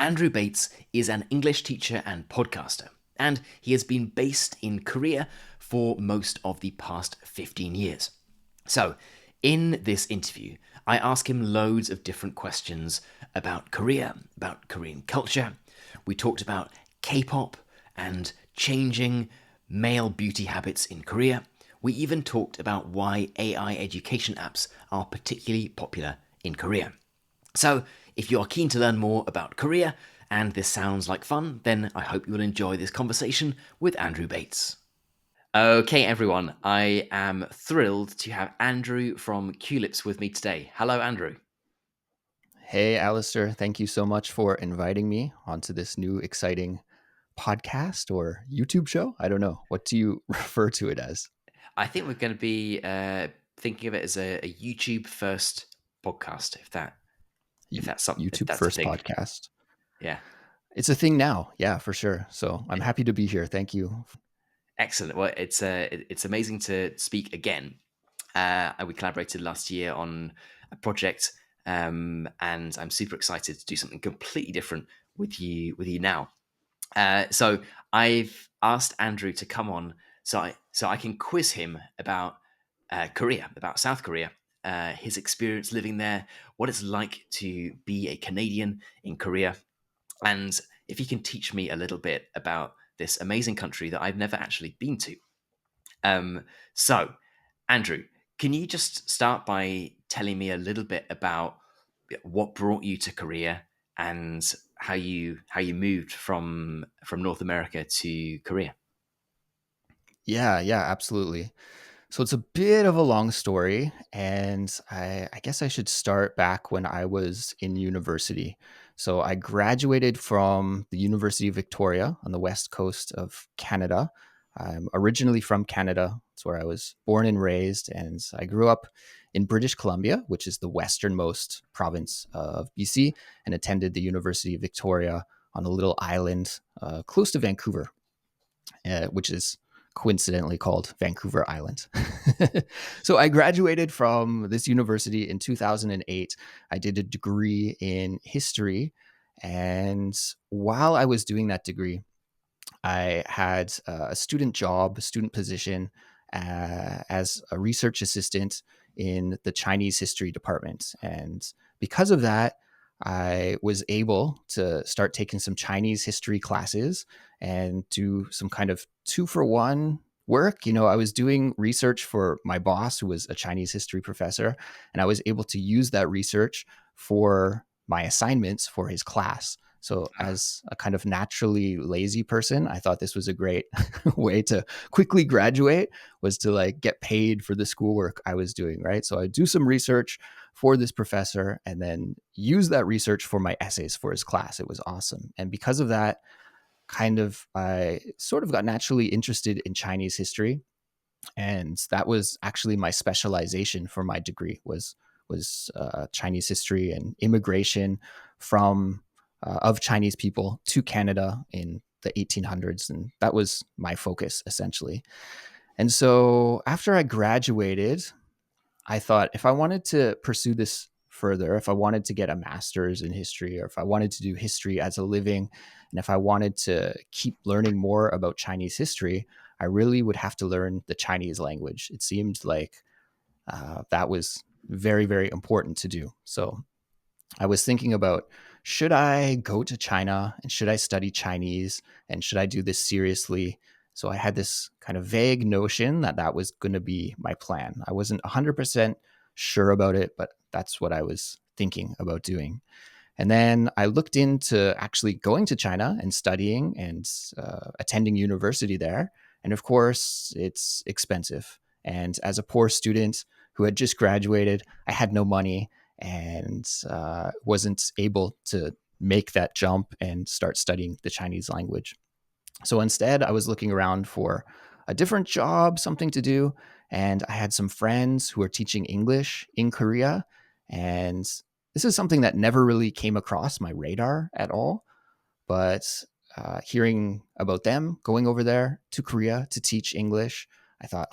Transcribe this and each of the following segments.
Andrew Bates is an English teacher and podcaster, and he has been based in Korea for most of the past 15 years. So, in this interview, I ask him loads of different questions about Korea, about Korean culture. We talked about K-pop and changing male beauty habits in Korea. We even talked about why AI education apps are particularly popular in Korea. So, if you are keen to learn more about Korea and this sounds like fun, then I hope you will enjoy this conversation with Andrew Bates. Okay, everyone, I am thrilled to have Andrew from Culips with me today. Hello, Andrew. Hey, Alistair. Thank you so much for inviting me onto this new exciting podcast or YouTube show. I don't know. What do you refer to it as? I think we're going to be thinking of it as a YouTube first podcast, if YouTube that's a first thing. podcast. Yeah, It's a thing now. Yeah, for sure. So I'm happy to be here. Thank you. excellent. Well, it's amazing to speak again. We collaborated last year on a project, and I'm super excited to do something completely different with you now. So I've asked Andrew to come on so I can quiz him about Korea, about South Korea, his experience living there, what it's like to be a Canadian in Korea, and if he can teach me a little bit about this amazing country that I've never actually been to. So, Andrew, can you just start by telling me a little bit about what brought you to Korea and how you moved from North America to Korea? Yeah, absolutely. So it's a bit of a long story, and I guess I should start back when I was in university. So I graduated from the University of Victoria on the west coast of Canada. I'm originally from Canada. It's where I was born and raised, and I grew up in British Columbia, which is the westernmost province of BC, and attended the University of Victoria on a little island close to Vancouver, which is coincidentally called Vancouver Island. So I graduated from this university in 2008. I did a degree in history. And while I was doing that degree, I had a student job, a student position as a research assistant in the Chinese history department. And because of that, I was able to start taking some Chinese history classes and do some kind of 2-for-1 work. I was doing research for my boss, who was a Chinese history professor, and I was able to use that research for my assignments for his class. So, as a kind of naturally lazy person, I thought this was a great way to quickly graduate, was to like get paid for the schoolwork I was doing, right? So I do some research for this professor and then use that research for my essays for his class. It was awesome. And because of that, I sort of got naturally interested in Chinese history, and that was actually my specialization for my degree was Chinese history and immigration from of Chinese people to Canada in the 1800s, and that was my focus essentially. And so after I graduated, I thought if I wanted to pursue this further, if I wanted to get a master's in history, or if I wanted to do history as a living, and if I wanted to keep learning more about Chinese history, I really would have to learn the Chinese language. It seemed like that was very, very important to do. So I was thinking about, should I go to China and should I study Chinese and should I do this seriously? So I had this kind of vague notion that that was going to be my plan. I wasn't 100% sure about it, but that's what I was thinking about doing. And then I looked into actually going to China and studying and attending university there. And of course, it's expensive. And as a poor student who had just graduated, I had no money and wasn't able to make that jump and start studying the Chinese language. So instead, I was looking around for a different job, something to do. And I had some friends who were teaching English in Korea. And this is something that never really came across my radar at all. But hearing about them going over there to Korea to teach English, I thought,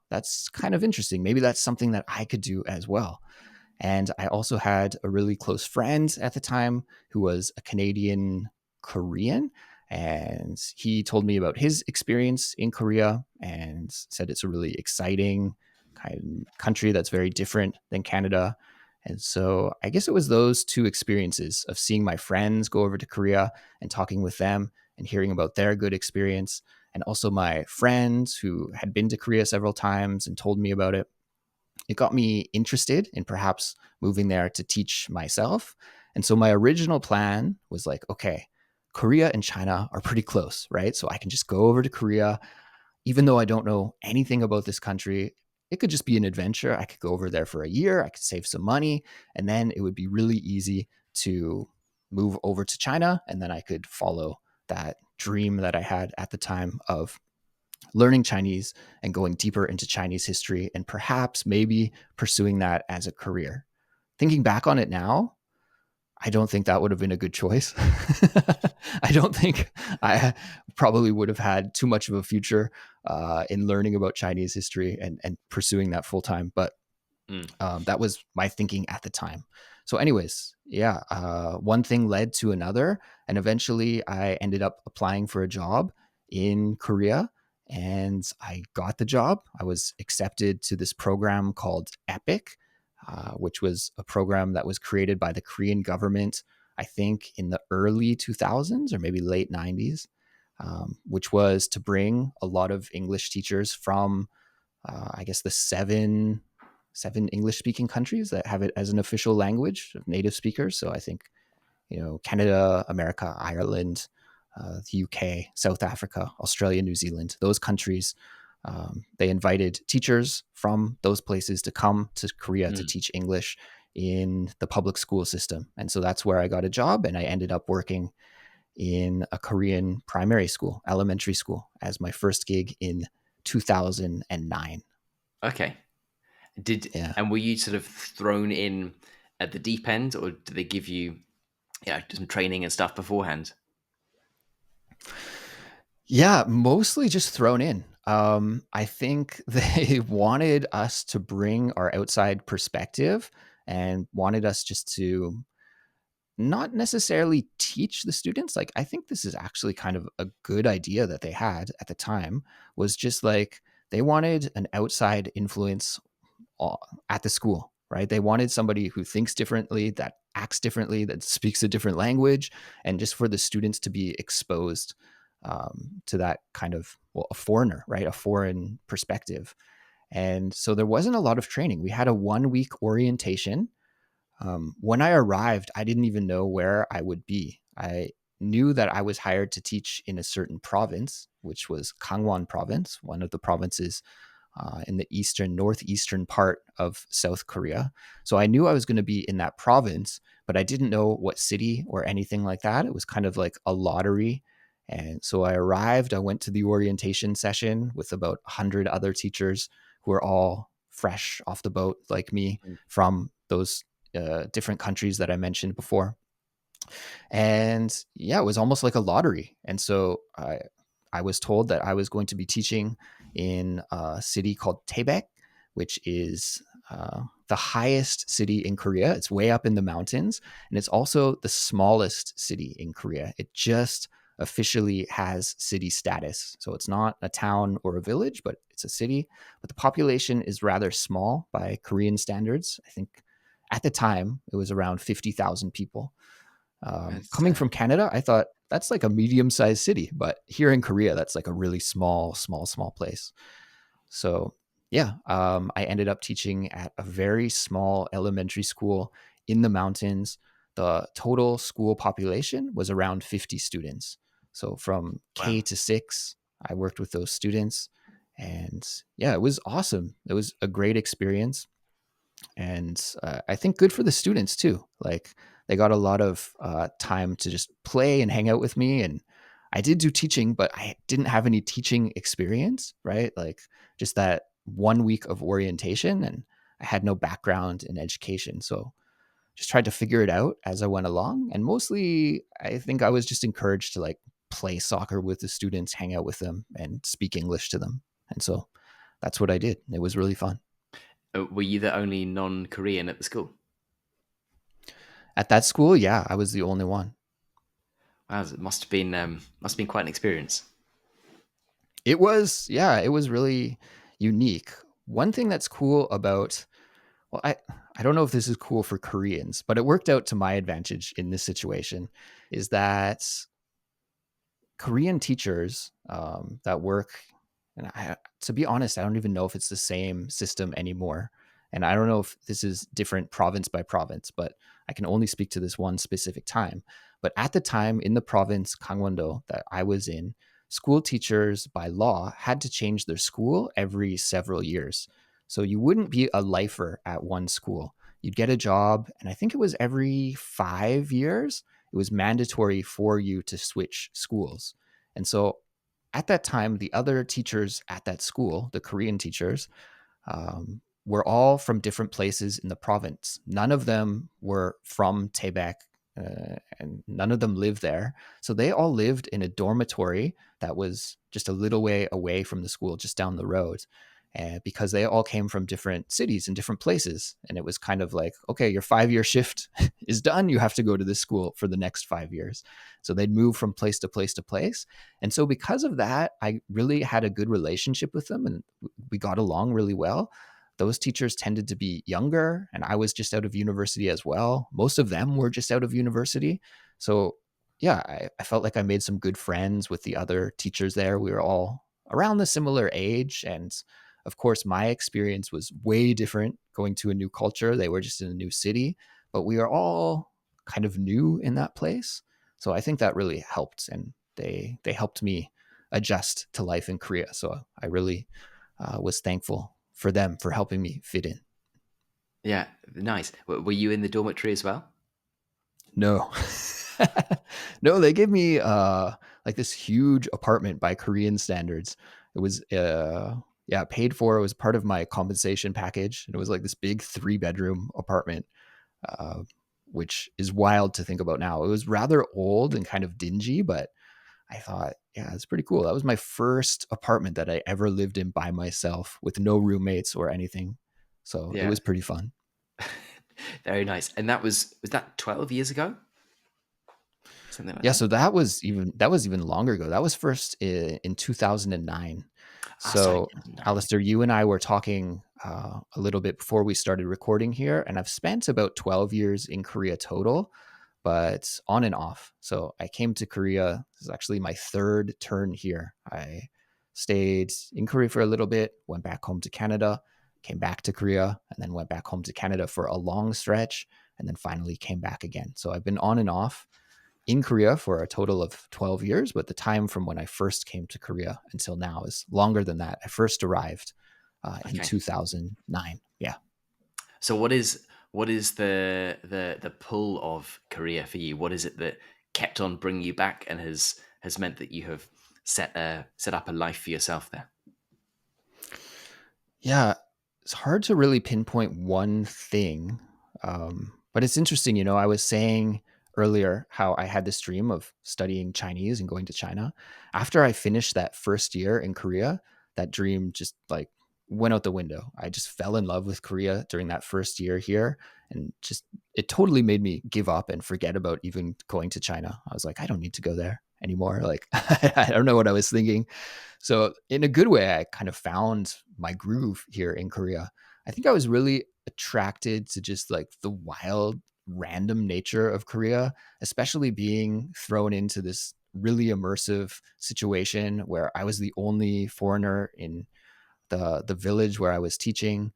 that's kind of interesting. Maybe that's something that I could do as well. And I also had a really close friend at the time who was a Canadian Korean. And he told me about his experience in Korea and said it's a really exciting kind of country that's very different than Canada. And so I guess it was those two experiences of seeing my friends go over to Korea and talking with them and hearing about their good experience. And also my friends who had been to Korea several times and told me about it. It got me interested in perhaps moving there to teach myself. And so my original plan was like, okay, Korea and China are pretty close, right? So I can just go over to Korea, even though I don't know anything about this country. It could just be an adventure. I could go over there for a year, I could save some money, and then it would be really easy to move over to China. And then I could follow that dream that I had at the time of learning Chinese and going deeper into Chinese history and perhaps maybe pursuing that as a career. Thinking back on it now, I don't think that would have been a good choice. I don't think I probably would have had too much of a future in learning about Chinese history and pursuing that full time. But Mm. that was my thinking at the time. So, anyways, yeah, one thing led to another, and eventually I ended up applying for a job in Korea, and I got the job. I was accepted to this program called EPIC, which was a program that was created by the Korean government, I think, in the early 2000s or maybe late 90s, which was to bring a lot of English teachers from I guess the seven English speaking countries that have it as an official language of native speakers. So I think Canada, America, Ireland, the UK, South Africa, Australia, New Zealand, those countries. They invited teachers from those places to come to Korea to Mm. teach English in the public school system. And so that's where I got a job, and I ended up working in a Korean primary school, elementary school, as my first gig in 2009. Okay. Did Yeah. and were you sort of thrown in at the deep end, or did they give you, some training and stuff beforehand? Yeah, mostly just thrown in. I think they wanted us to bring our outside perspective and wanted us just to not necessarily teach the students. Like, I think this is actually kind of a good idea that they had at the time, was just like they wanted an outside influence at the school, right? They wanted somebody who thinks differently, that acts differently, that speaks a different language, and just for the students to be exposed to that kind of, well, a foreigner, right? A foreign perspective. And so there wasn't a lot of training. We had a 1 week orientation. When I arrived, I didn't even know where I would be. I knew that I was hired to teach in a certain province, which was Gangwon province, one of the provinces in the northeastern part of South Korea. So I knew I was going to be in that province, but I didn't know what city or anything like that. It was kind of like a lottery. And so I arrived, I went to the orientation session with about 100 other teachers who were all fresh off the boat, like me, Mm. from those different countries that I mentioned before. And yeah, it was almost like a lottery. And so I was told that I was going to be teaching in a city called Taebaek, which is the highest city in Korea. It's way up in the mountains, and it's also the smallest city in Korea. It just officially has city status. So it's not a town or a village, but it's a city. But the population is rather small by Korean standards. I think at the time it was around 50,000 people. That's Coming from Canada, I thought that's like a medium-sized city, but here in Korea, that's like a really small place. So yeah, I ended up teaching at a very small elementary school in the mountains. The total school population was around 50 students. So from wow. K to 6, I worked with those students, and yeah, it was awesome. It was a great experience, and I think good for the students too. Like they got a lot of time to just play and hang out with me, and I did do teaching, but I didn't have any teaching experience, right? Like just that 1 week of orientation, and I had no background in education, so just tried to figure it out as I went along. And mostly, I think I was just encouraged to like play soccer with the students, hang out with them, and speak English to them, and so that's what I did. It was really fun. Were you the only non-Korean at the school? At that school, yeah, I was the only one. Wow, it must have been quite an experience. It was, yeah, it was really unique. One thing that's cool about, well, I don't know if this is cool for Koreans, but it worked out to my advantage in this situation, is that Korean teachers that work, and to be honest, I don't even know if it's the same system anymore. And I don't know if this is different province by province, but I can only speak to this one specific time. But at the time in the province Gangwon-do that I was in, school teachers by law had to change their school every several years. So you wouldn't be a lifer at one school. You'd get a job, and I think it was every 5 years it was mandatory for you to switch schools. And so at that time, the other teachers at that school, the Korean teachers, were all from different places in the province. None of them were from Taebaek, and none of them lived there. So they all lived in a dormitory that was just a little way away from the school, just down the road. Because they all came from different cities and different places. And it was kind of like, okay, your 5 year shift is done. You have to go to this school for the next 5 years. So they'd move from place to place to place. And so because of that, I really had a good relationship with them and we got along really well. Those teachers tended to be younger, and I was just out of university as well. Most of them were just out of university. So, yeah, I felt like I made some good friends with the other teachers there. We were all around the similar age. And of course, my experience was way different going to a new culture. They were just in a new city, but we are all kind of new in that place. So I think that really helped, and they helped me adjust to life in Korea. So I really was thankful for them for helping me fit in. Yeah, nice. Were you in the dormitory as well? No, no, they gave me like this huge apartment by Korean standards. It was yeah, paid for. It was part of my compensation package, and it was like this big 3 bedroom apartment, uh, which is wild to think about now. It was rather old and kind of dingy, but I thought, yeah, it's pretty cool. That was my first apartment that I ever lived in by myself with no roommates or anything. So it Yeah, was pretty fun. very nice. And was that 12 years ago? Something like Yeah, that. so that was even longer ago. That was first in 2009. Ah, sorry, So, 2009. Alistair, you and I were talking a little bit before we started recording here, and I've spent about 12 years in Korea total, but on and off. So I came to Korea. This is actually my third turn here. I stayed in Korea for a little bit, went back home to Canada, came back to Korea, and then went back home to Canada for a long stretch, and then finally came back again. So I've been on and off in Korea for a total of 12 years, but the time from when I first came to Korea until now is longer than that. I first arrived in Okay. 2009. Yeah. So what is the pull of Korea for you? What is it that kept on bringing you back and has meant that you have set up a life for yourself there? Yeah. It's hard to really pinpoint one thing. But it's interesting, I was saying earlier how I had this dream of studying Chinese and going to China. After I finished that first year in Korea, that dream just like went out the window. I just fell in love with Korea during that first year here, and just it totally made me give up and forget about even going to China. I was like, I don't need to go there anymore. Like I don't know what I was thinking. So in a good way, I kind of found my groove here in Korea. I think I was really attracted to just like the wild, random nature of Korea, especially being thrown into this really immersive situation where I was the only foreigner in the village where I was teaching.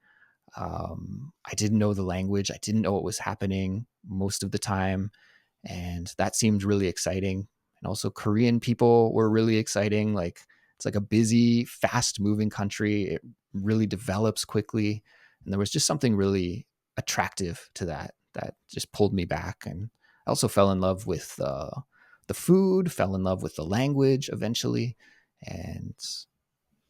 I didn't know the language. I didn't know what was happening most of the time. And that seemed really exciting. And also, Korean people were really exciting. Like, it's like a busy, fast moving country. It really develops quickly. And there was just something really attractive to that just pulled me back. And I also fell in love with the food, fell in love with the language eventually. And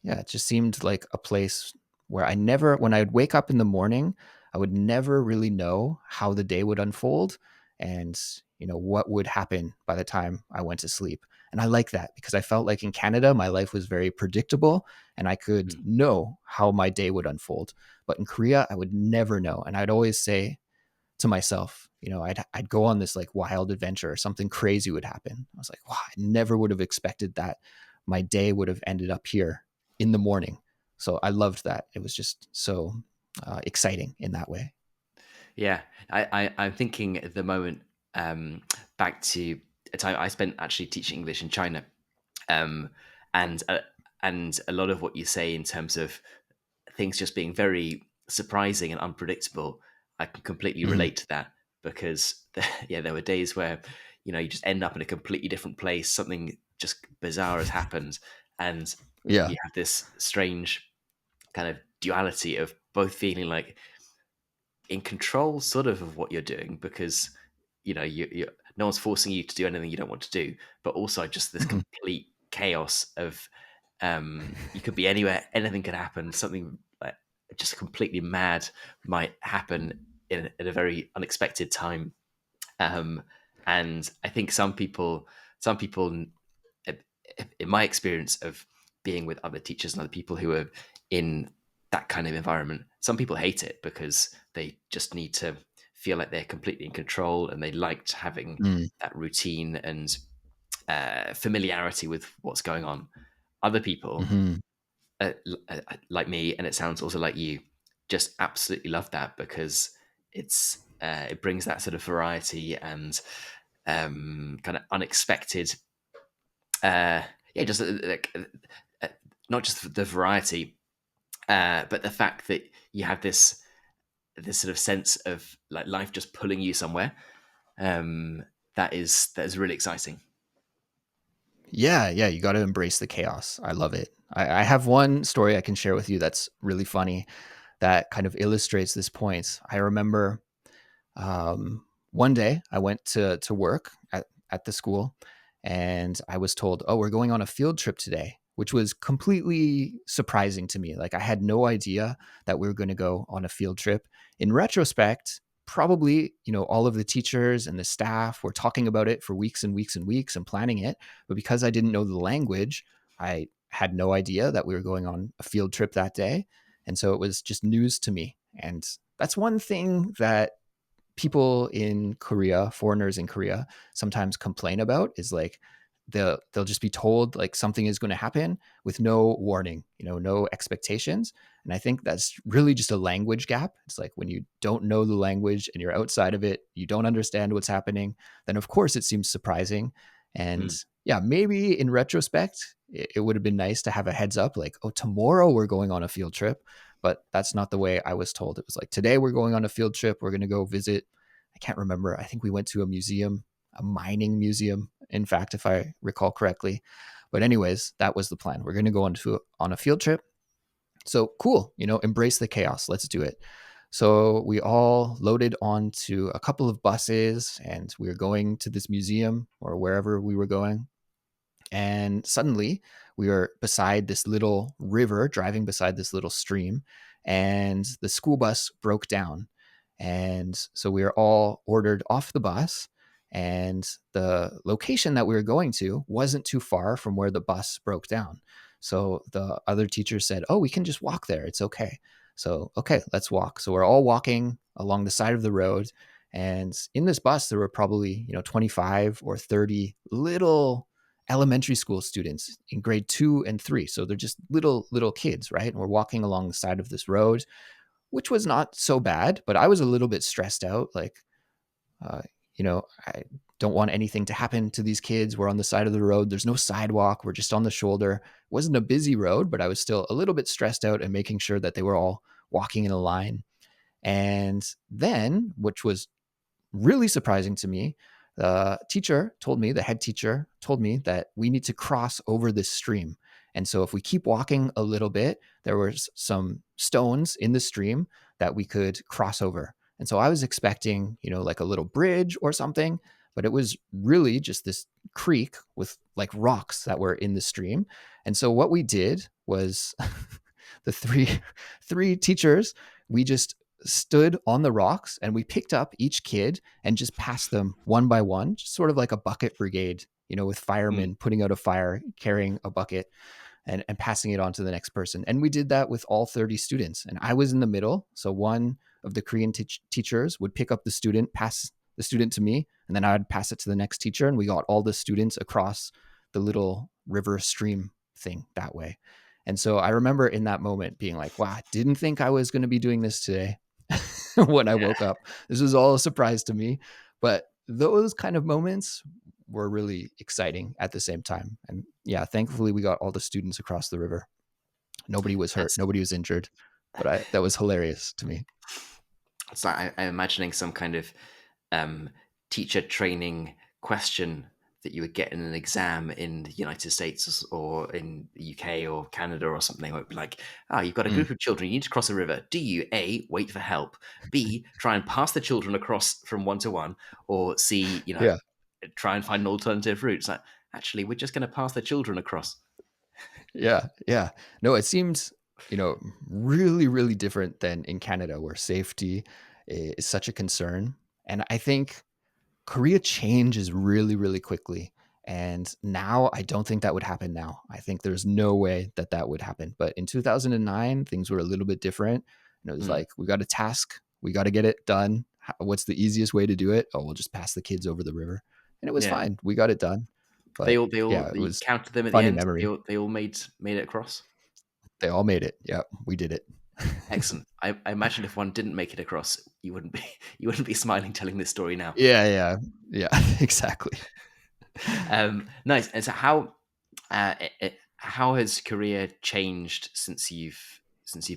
yeah, it just seemed like a place where when I'd wake up in the morning, I would never really know how the day would unfold and, what would happen by the time I went to sleep. And I like that because I felt like in Canada, my life was very predictable and I could Hmm. know how my day would unfold. But in Korea, I would never know. And I'd always say to myself, I'd go on this like wild adventure or something crazy would happen. I was like, wow, I never would have expected that my day would have ended up here in the morning. So I loved that. It was just so exciting in that way. Yeah, I'm thinking at the moment, back to a time I spent actually teaching English in China, um, and and a lot of what you say in terms of things just being very surprising and unpredictable, I can completely Hmm. relate to that because yeah, there were days where you just end up in a completely different place, something just bizarre has happened, and Yeah. you have this strange kind of duality of both feeling like in control sort of what you're doing because you no one's forcing you to do anything you don't want to do, but also just this Hmm. complete chaos of you could be anywhere, anything could happen, something like just completely mad might happen at a very unexpected time. um, and I think some people in my experience of being with other teachers and other people who are in that kind of environment, some people hate it because they just need to feel like they're completely in control and they liked having that routine and familiarity with what's going on. Other people, Hmm. like me, and it sounds also like you, just absolutely love that because it brings that sort of variety and kind of unexpected yeah, just like uh, not just the variety, but the fact that you have this sort of sense of like life just pulling you somewhere. Um, that is really exciting. Yeah, yeah, you got to embrace the chaos. I love it. I have one story I can share with you that's really funny that kind of illustrates this point. I remember one day I went to work at the school, and I was told, "Oh, we're going on a field trip today," which was completely surprising to me. Like I had no idea that we were going to go on a field trip. In retrospect, probably all of the teachers and the staff were talking about it for weeks and weeks and weeks and planning it, but because I didn't know the language, I had no idea that we were going on a field trip that day, and so it was just news to me. And that's one thing that people in Korea, foreigners in Korea, sometimes complain about is like they'll just be told like something is going to happen with no warning, no expectations. And I think that's really just a language gap. It's like when you don't know the language and you're outside of it, you don't understand what's happening, then of course it seems surprising. And Mm, yeah, maybe in retrospect, it would have been nice to have a heads up like, oh, tomorrow we're going on a field trip, but that's not the way I was told. It was like, today we're going on a field trip. We're going to go visit, I can't remember. I think we went to a museum, a mining museum, in fact, if I recall correctly. But anyways, that was the plan. We're going to go on a field trip. So cool, embrace the chaos. Let's do it. So we all loaded onto a couple of buses and we were going to this museum or wherever we were going. And suddenly we were beside this little river, driving beside this little stream, and the school bus broke down. And so we were all ordered off the bus. And the location that we were going to wasn't too far from where the bus broke down. So the other teacher said, "Oh, we can just walk there. It's okay." So, okay, let's walk. So we're all walking along the side of the road. And in this bus, there were probably, 25 or 30 little elementary school students in grade 2 and 3. So they're just little kids, right? And we're walking along the side of this road, which was not so bad, but I was a little bit stressed out. Like, uh, I don't want anything to happen to these kids. We're on the side of the road. There's no sidewalk. We're just on the shoulder. It wasn't a busy road, but I was still a little bit stressed out and making sure that they were all walking in a line. And then, which was really surprising to me, the head teacher told me that we need to cross over this stream. And so if we keep walking a little bit, there was some stones in the stream that we could cross over. And so I was expecting, like a little bridge or something, but it was really just this creek with like rocks that were in the stream. And so what we did was the three teachers, we just stood on the rocks and we picked up each kid and just passed them one by one, just sort of like a bucket brigade, with mm, firemen putting out a fire, carrying a bucket and passing it on to the next person. And we did that with all 30 students. And I was in the middle. So one of the Korean teachers would pick up the student, pass the student to me, and then I'd pass it to the next teacher, and we got all the students across the little river stream thing that way. And so I remember in that moment being like, wow, I didn't think I was going to be doing this today. When I woke up, this was all a surprise to me. But those kind of moments were really exciting at the same time. And yeah, thankfully we got all the students across the river. Nobody was hurt, That's nobody was injured. But that was hilarious to me. it's like I'm imagining some kind of um, teacher training question that you would get in an exam in the United States or in the UK or Canada or something. It would be like, oh, you've got a Mm, group of children, you need to cross a river. Do you A, wait for help, B, try and pass the children across from one to one, or C, yeah, try and find an alternative route? It's like, actually, we're just going to pass the children across. yeah, yeah. No, it seems, really, really different than in Canada where safety is such a concern. And I think Korea changes really, really quickly. And now I don't think that would happen now. I think there's no way that that would happen. But in 2009, things were a little bit different. And it was Mm, like, we got a task, we got to get it done. What's the easiest way to do it? Oh, we'll just pass the kids over the river. And it was yeah, fine. We got it done. they But all they all yeah, it you was counted them at the funny end. memory. They all made it across. They all made it. Yeah, we did it. Excellent. I imagine if one didn't make it across, you wouldn't be you wouldn't be smiling telling this story now. Yeah, yeah, yeah, exactly. Nice. And so how has Korea changed since you've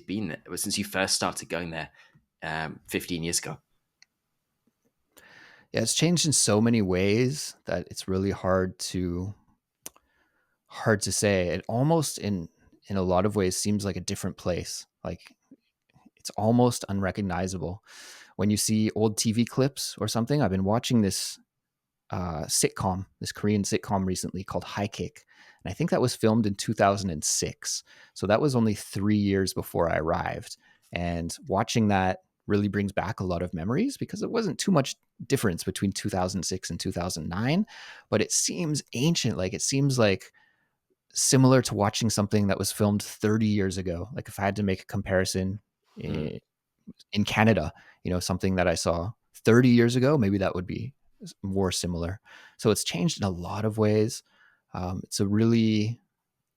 been there, well, since you first started going there 15 years ago? Yeah, it's changed in so many ways that it's really hard to say. It almost in a lot of ways seems like a different place. Like it's almost unrecognizable when you see old TV clips or something. I've been watching this sitcom, this Korean sitcom recently called High Kick. And I think that was filmed in 2006. So that was only 3 years before I arrived. And watching that really brings back a lot of memories because it wasn't too much difference between 2006 and 2009, but it seems ancient. Like it seems like similar to watching something that was filmed 30 years ago. Like if I had to make a comparison Mm, in Canada, something that I saw 30 years ago, maybe that would be more similar. So it's changed in a lot of ways. It's a really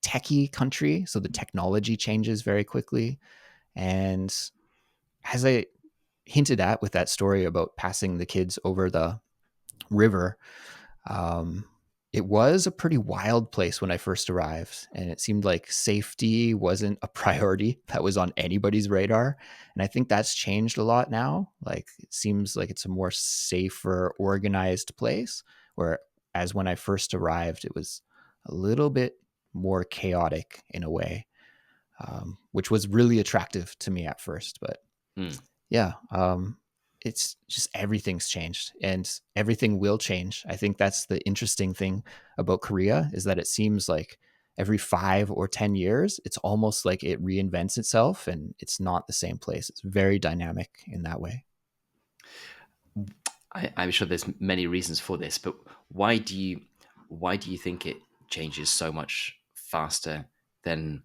techie country, so the technology changes very quickly. And as I hinted at with that story about passing the kids over the river, um, it was a pretty wild place when I first arrived, and it seemed like safety wasn't a priority that was on anybody's radar. And I think that's changed a lot now. Like it seems like it's a more safer, organized place. Where, as when I first arrived, it was a little bit more chaotic in a way, which was really attractive to me at first. But mm. yeah, it's just everything's changed and everything will change. I think that's the interesting thing about Korea is that it seems like every 5 or 10 years, it's almost like it reinvents itself and it's not the same place. It's very dynamic in that way. I'm sure there's many reasons for this, but why do you why do you think it changes so much faster than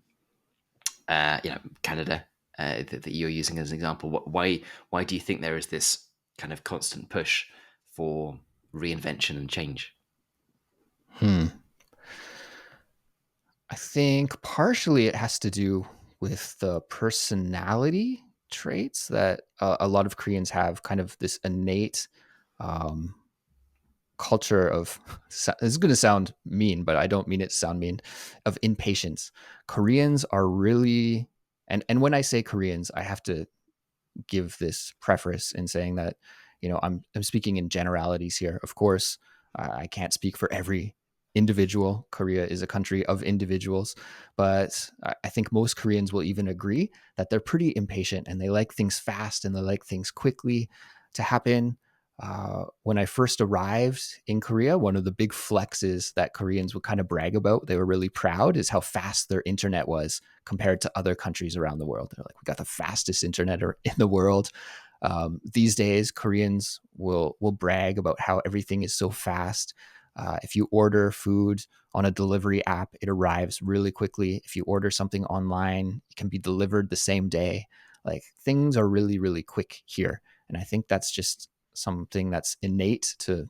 Canada that you're using as an example? Why do you think there is this kind of constant push for reinvention and change? Hmm. I think partially it has to do with the personality traits that a lot of Koreans have, kind of this innate um, culture of this is going to sound mean, but I don't mean it to sound mean, of impatience. Koreans are really, and when I say Koreans, I have to give this preface in saying that I'm speaking in generalities here. Of course, I can't speak for every individual. Korea is a country of individuals, but I think most Koreans will even agree that they're pretty impatient and they like things fast and they like things quickly to happen. When I first arrived in Korea, one of the big flexes that Koreans would kind of brag about, they were really proud, is how fast their internet was compared to other countries around the world. They're like, we got the fastest internet in the world. These days, Koreans will brag about how everything is so fast. If you order food on a delivery app, it arrives really quickly. If you order something online, it can be delivered the same day. Like things are really, really quick here. And I think that's just something that's innate to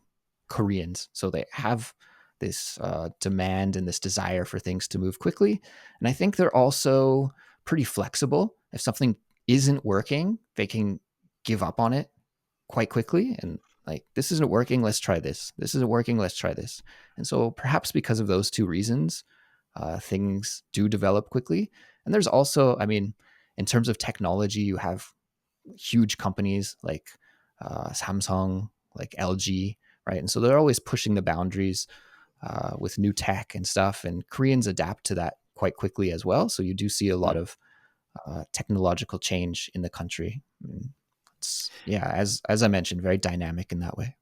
Koreans. So they have this demand and this desire for things to move quickly. And I think they're also pretty flexible. If something isn't working, they can give up on it quite quickly and like, this isn't working, let's try this. This isn't working, let's try this. And so perhaps because of those two reasons, things do develop quickly. And there's also, I mean, in terms of technology, you have huge companies like Samsung, like LG, right? And so they're always pushing the boundaries with new tech and stuff. And Koreans adapt to that quite quickly as well. So you do see a lot Mm. of technological change in the country. It's, yeah, as I mentioned, very dynamic in that way.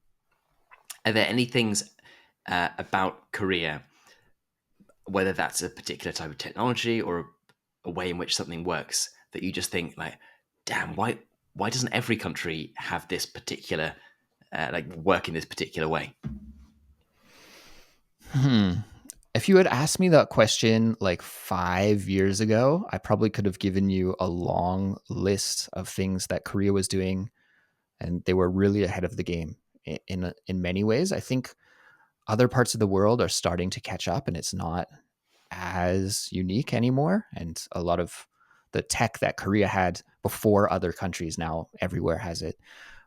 Are there any things about Korea, whether that's a particular type of technology or a way in which something works, that you just think like, damn, why doesn't every country have this particular like work in this particular way? Hmm. If you had asked me that question like 5 years ago, I probably could have given you a long list of things that Korea was doing, and they were really ahead of the game in many ways. I think other parts of the world are starting to catch up, and it's not as unique anymore. And a lot of the tech that Korea had before other countries now everywhere has it.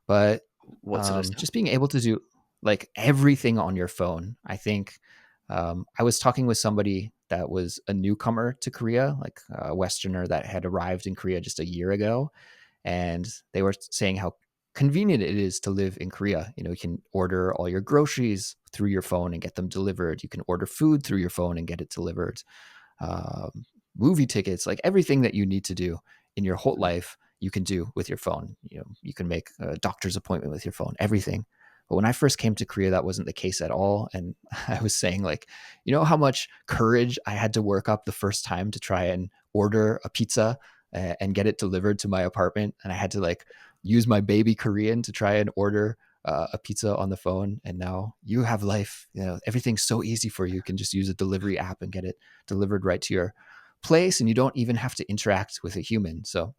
But What sort of stuff? just being able to do like everything on your phone, I think. I was talking with somebody that was a newcomer to Korea, like a Westerner that had arrived in Korea just a year ago, and they were saying how convenient it is to live in Korea. You know, you can order all your groceries through your phone and get them delivered. You can order food through your phone and get it delivered. um, Movie tickets, like everything that you need to do in your whole life, you can do with your phone. You know, you can make a doctor's appointment with your phone, everything. But when I first came to Korea, that wasn't the case at all. And I was saying, like, you know, how much courage I had to work up the first time to try and order a pizza and get it delivered to my apartment. And I had to like use my baby Korean to try and order a pizza on the phone. And now you have life, you know, everything's so easy for you. You can just use a delivery app and get it delivered right to your place, and you don't even have to interact with a human. So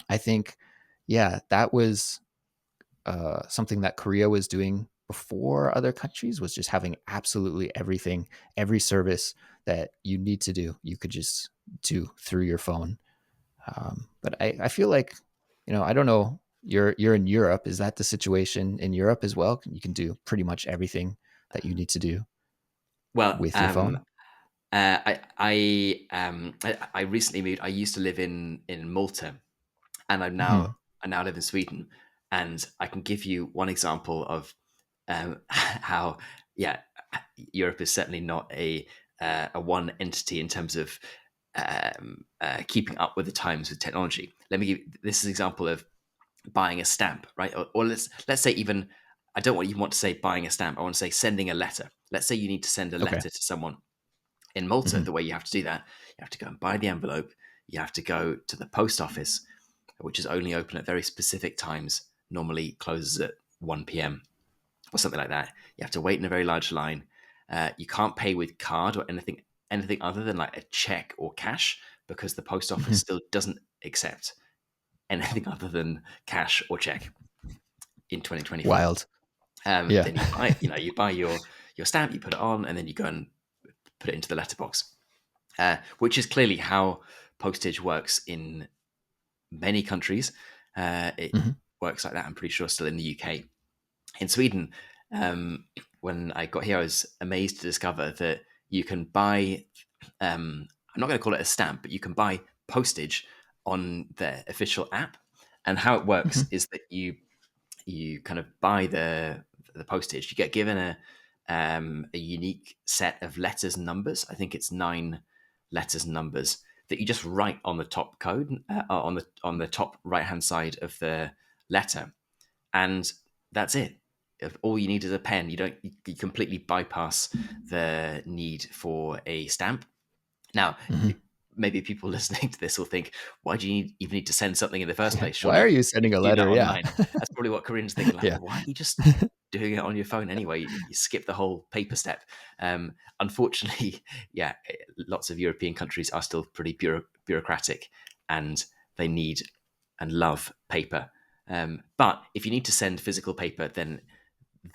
I think, yeah, that was something that Korea was doing before other countries, was just having absolutely everything, every service that you need to do, you could just do through your phone. But I feel like, you know, I don't know. You're in Europe. Is that the situation in Europe as well? You can do pretty much everything that you need to do Well, with your phone. I recently moved. I used to live in Malta, and Hmm. I now live in Sweden, and I can give you one example of how yeah Europe is certainly not a one entity in terms of keeping up with the times with technology. Let me give this is an example of buying a stamp, right? Or let's say even I don't want you want to say buying a stamp. I want to say sending a letter. Let's say you need to send a Okay. letter to someone in Malta. Hmm. The way you have to do that, you have to go and buy the envelope. You have to go to the post office, which is only open at very specific times. Normally closes at 1 p.m. or something like that. You have to wait in a very large line. You can't pay with card or anything other than like a check or cash because the post office Hmm. still doesn't accept anything other than cash or check in 2024. Wild. Yeah. Then you buy your stamp, you put it on, and then you go and put it into the letterbox, which is clearly how postage works in many countries. It Hmm. works like that. I'm pretty sure still in the UK. In Sweden, when I got here, I was amazed to discover that you can buy. I'm not going to call it a stamp, but you can buy postage on their official app. And how it works Hmm. is that you kind of buy the postage. You get given a unique set of letters and numbers. I think it's 9 letters and numbers that you just write on the top code on the top right hand side of the letter, and that's it. If all you need is a pen, you completely bypass the need for a stamp. Now, Hmm. maybe people listening to this will think, why do you even need to send something in the first place? Why are Surely you you sending a can do that letter? Yeah. online. That's probably what Koreans think. Like, Yeah. well, why aren't you just doing it on your phone anyway? You skip the whole paper step. Unfortunately, yeah, lots of European countries are still pretty bureaucratic, and they need and love paper. But if you need to send physical paper, then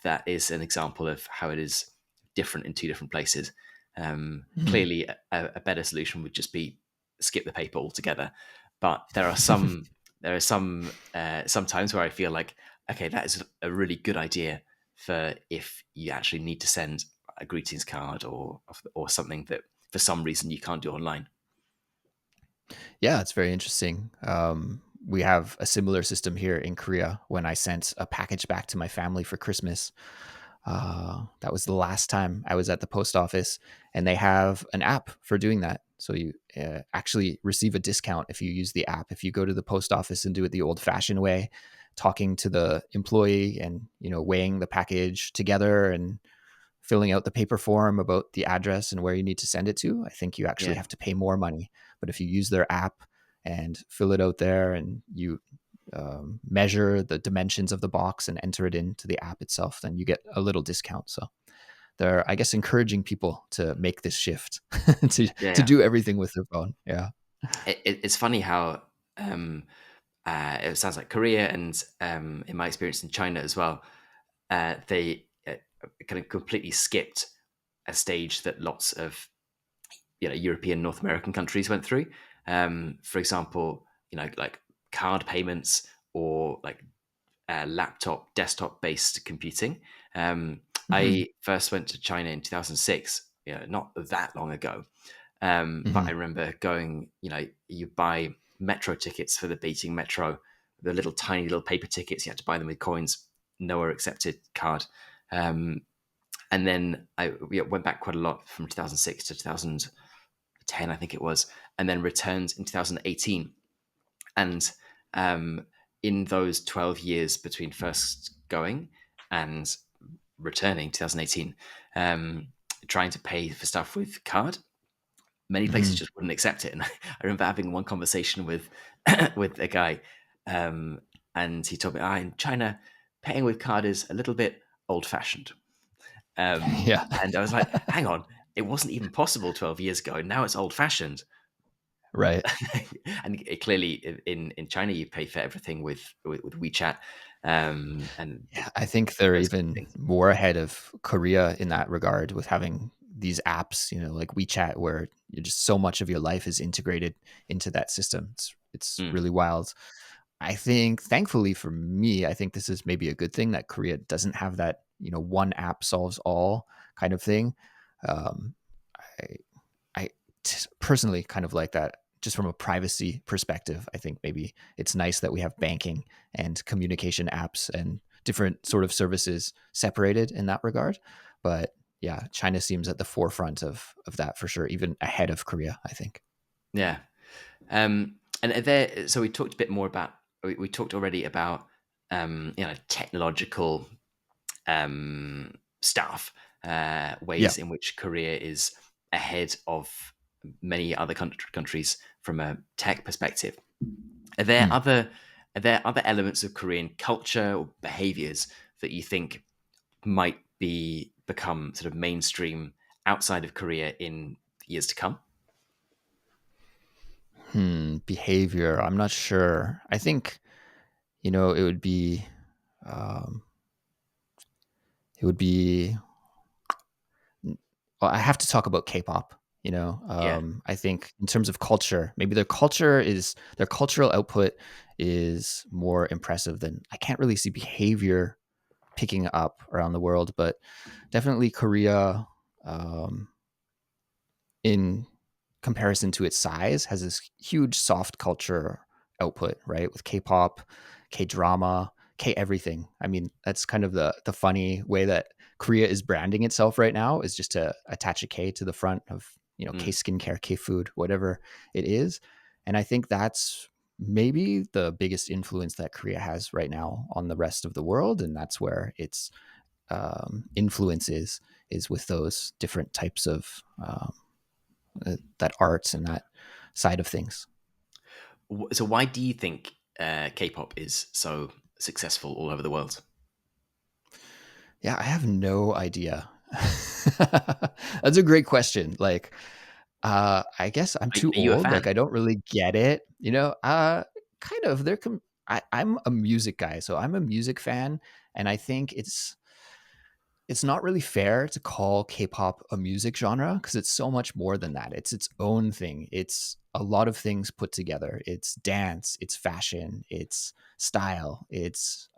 that is an example of how it is different in two different places. Mhm. Clearly, a better solution would just be skip the paper altogether. But there are some times where I feel like, okay, that is a really good idea for if you actually need to send a greetings card or something that for some reason you can't do online. Yeah, it's very interesting. We have a similar system here in Korea. When I sent a package back to my family for Christmas, that was the last time I was at the post office, and they have an app for doing that. So you actually receive a discount if you use the app. If you go to the post office and do it the old-fashioned way, talking to the employee and weighing the package together and filling out the paper form about the address and where you need to send it to, I think you actually Yeah, have to pay more money. But if you use their app and fill it out there and you measure the dimensions of the box and enter it into the app itself, then you get a little discount. So they're, I guess, encouraging people to make this shift yeah, to yeah. do everything with their phone. Yeah. It's funny how it sounds like Korea and in my experience in China as well, they kind of completely skipped a stage that lots of European, North American countries went through. For example, like card payments or like laptop, desktop based computing. Um, Hmm. I first went to China in 2006, not that long ago. But Hmm. I remember going, you buy metro tickets for the Beijing metro, the little tiny little paper tickets. You had to buy them with coins, nowhere accepted card. Um, and then I went back quite a lot from 2006 to 2010, I think it was, and then returned in 2018. And um, in those 12 years between first going and returning 2018, trying to pay for stuff with card, many places Hmm. just wouldn't accept it. And I remember having one conversation with with a guy, um, and he told me, in China, paying with card is a little bit old fashioned. Yeah. And I was like, hang on, it wasn't even possible 12 years ago. Now it's old fashioned. Right. And clearly in China, you pay for everything with WeChat, and Yeah, I think they're those kind of even things. more ahead of Korea in that regard with having these apps, like WeChat, where you just so much of your life is integrated into that system. It's Mm, really wild. I think, thankfully for me, I think this is maybe a good thing that Korea doesn't have that, one app solves all kind of thing. Um, I, I personally kind of like that just from a privacy perspective. I think maybe it's nice that we have banking and communication apps and different sort of services separated in that regard. But yeah, China seems at the forefront of that for sure, even ahead of Korea, I think. yeah. And there, so we talked a bit more about. We talked already about technological stuff, Yeah. ways in which Korea is ahead of many other countries from a tech perspective. Are there Hmm. other are there other elements of Korean culture or behaviors that you think might be become sort of mainstream outside of Korea in years to come? Behavior. I'm not sure. I think, it would be, um, it would be well, I have to talk about K-pop. Yeah. I think in terms of culture, maybe their cultural output is more impressive than I can't really see behavior picking up around the world, but definitely Korea, um, in comparison to its size, has this huge soft culture output, right? With K-pop, K-drama, K everything. I mean, that's kind of the funny way that Korea is branding itself right now, is just to attach a K to the front of, K Mm. skincare, K food, whatever it is. And I think that's maybe the biggest influence that Korea has right now on the rest of the world, and that's where its influence is with those different types of that arts and that side of things. So why do you think K-pop is so successful all over the world? Yeah, I have no idea. That's a great question. Like, I guess I'm too Are you a old. Like, fan? I don't really get it. kind of I'm a music guy, so I'm a music fan, and I think it's not really fair to call K-pop a music genre because it's so much more than that. It's its own thing. It's a lot of things put together. It's dance, it's fashion, it's style, it's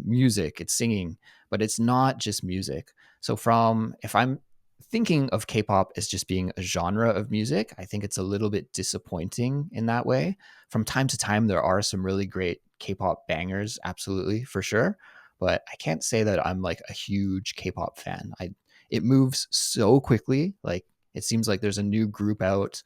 music, it's singing, but it's not just music. So from if I'm thinking of K-pop as just being a genre of music, I think it's a little bit disappointing in that way. From time to time, there are some really great K-pop bangers, absolutely for sure, but I can't say that I'm like a huge K-pop fan. I It moves so quickly. Like it seems like there's a new group out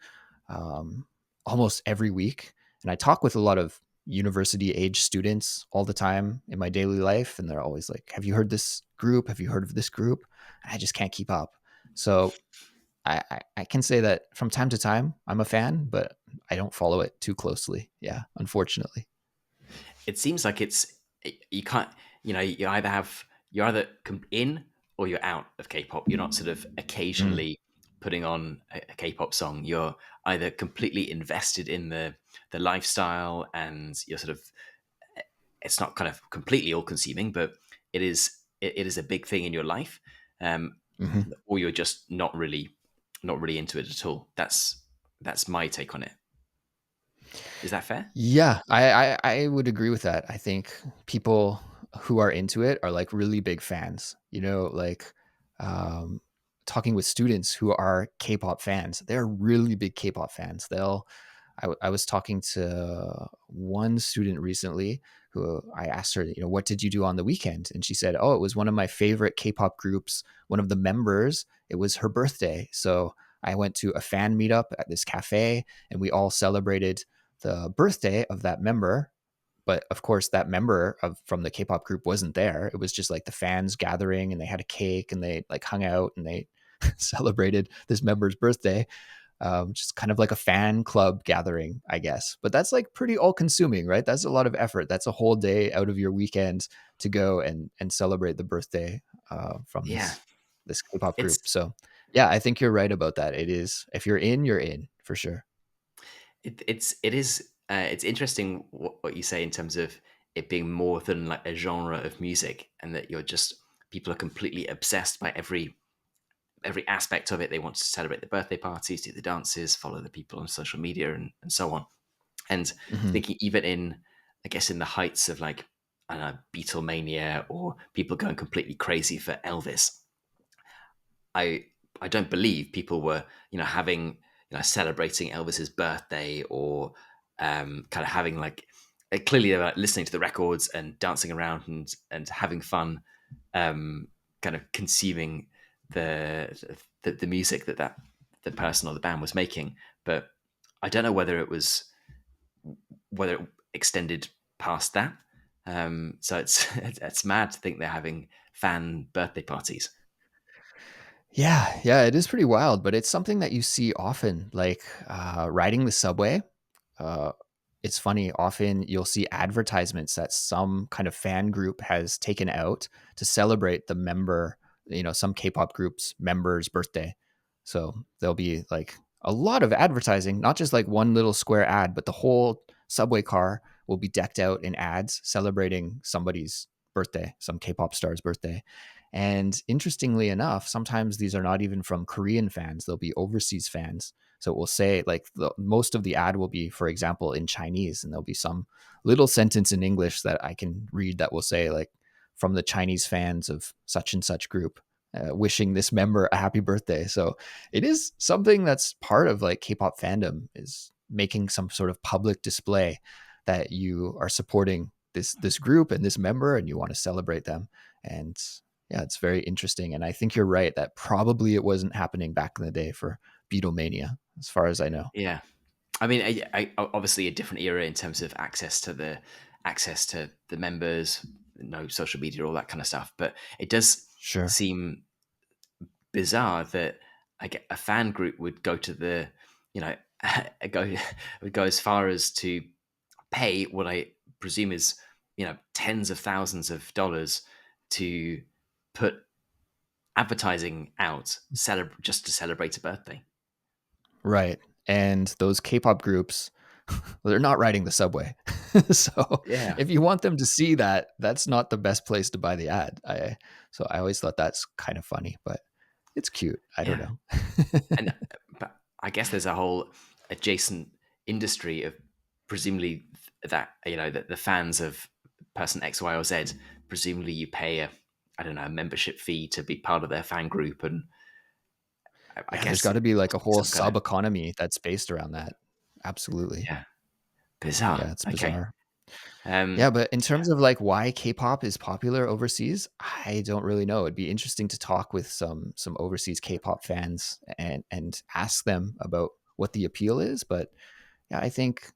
almost every week, and I talk with a lot of university age students all the time in my daily life, and they're always like, "Have you heard this group? Have you heard of this group?" And I just can't keep up. So I can say that from time to time I'm a fan, but I don't follow it too closely. Yeah, unfortunately. It seems like you can't, you're either in or you're out of K-pop. You're not sort of Mm, occasionally putting on a K-pop song. You're either completely invested in the lifestyle, and you're sort of, it's not kind of completely all consuming, but it is a big thing in your life, um, mhm. or you're just not really into it at all. That's my take on it. Is that fair? Yeah, I would agree with that. I think people who are into it are like really big fans. Like um, talking with students who are K-pop fans, they're really big K-pop fans. I was talking to one student recently who I asked her, what did you do on the weekend? And she said, oh, it was one of my favorite K-pop groups. One of the members, it was her birthday, so I went to a fan meetup at this cafe, and we all celebrated the birthday of that member. But of course, that member from the K-pop group wasn't there. It was just like the fans gathering, and they had a cake, and they like hung out, and they celebrated this member's birthday. Just kind of like a fan club gathering, I guess. But that's like pretty all consuming, right? That's a lot of effort. That's a whole day out of your weekend to go and celebrate the birthday from Yeah. this K-pop It's group. So yeah, I think you're right about that. It is, if you're in for sure. it's interesting what you say in terms of it being more than like a genre of music, and that you're just, people are completely obsessed by every aspect of it. They want to celebrate the birthday parties, do the dances, follow the people on social media, and so on. And Hmm. thinking even in, I guess, in the heights of like, I don't know, Beatlemania, or people going completely crazy for Elvis, I I don't believe people were, having, celebrating Elvis's birthday, or kind of having like, clearly they were like listening to the records and dancing around and having fun, um, kind of consuming the music that the person or the band was making. But I don't know whether it extended past that. So it's mad to think they're having fan birthday parties. Yeah, yeah, it is pretty wild, but it's something that you see often, like riding the subway. Uh, it's funny, often you'll see advertisements that some kind of fan group has taken out to celebrate the member, some K-pop group's member's birthday. So there'll be like a lot of advertising, not just like one little square ad, but the whole subway car will be decked out in ads celebrating somebody's birthday, some K-pop star's birthday. And interestingly enough, sometimes these are not even from Korean fans, they'll be overseas fans. So it will say, like, most of the ad will be, for example, in Chinese, and there'll be some little sentence in English that I can read that will say, like, from the Chinese fans of such and such group, wishing this member a happy birthday. So it is something that's part of like K-pop fandom, is making some sort of public display that you are supporting this group and this member, and you want to celebrate them. And yeah, it's very interesting. And I think you're right that probably it wasn't happening back in the day for Beatlemania, as far as I know. Yeah. I mean, obviously a different era in terms of access to the members, no social media, all that kind of stuff. But it does Sure. seem bizarre that a fan group would go to the, you know, go would go as far as to pay what I presume is, tens of thousands of dollars to put advertising out, just to celebrate a birthday. Right. And those K-pop groups, well, they're not riding the subway. So Yeah. if you want them to see that, that's not the best place to buy the ad. So I always thought that's kind of funny, but it's cute. I don't Yeah. know. And but I guess there's a whole adjacent industry of presumably that that the fans of person X, Y, or Z, presumably you pay a, I don't know, a membership fee to be part of their fan group, and I Yeah, there's guess got to be like a whole some kind of, sub economy that's based around that. Absolutely. yeah, bizarre. Yeah, it's Okay. bizarre. Yeah, Um, but in terms of like why K-pop is popular overseas, I don't really know. It'd be interesting to talk with some overseas K-pop fans and ask them about what the appeal is. But yeah, I think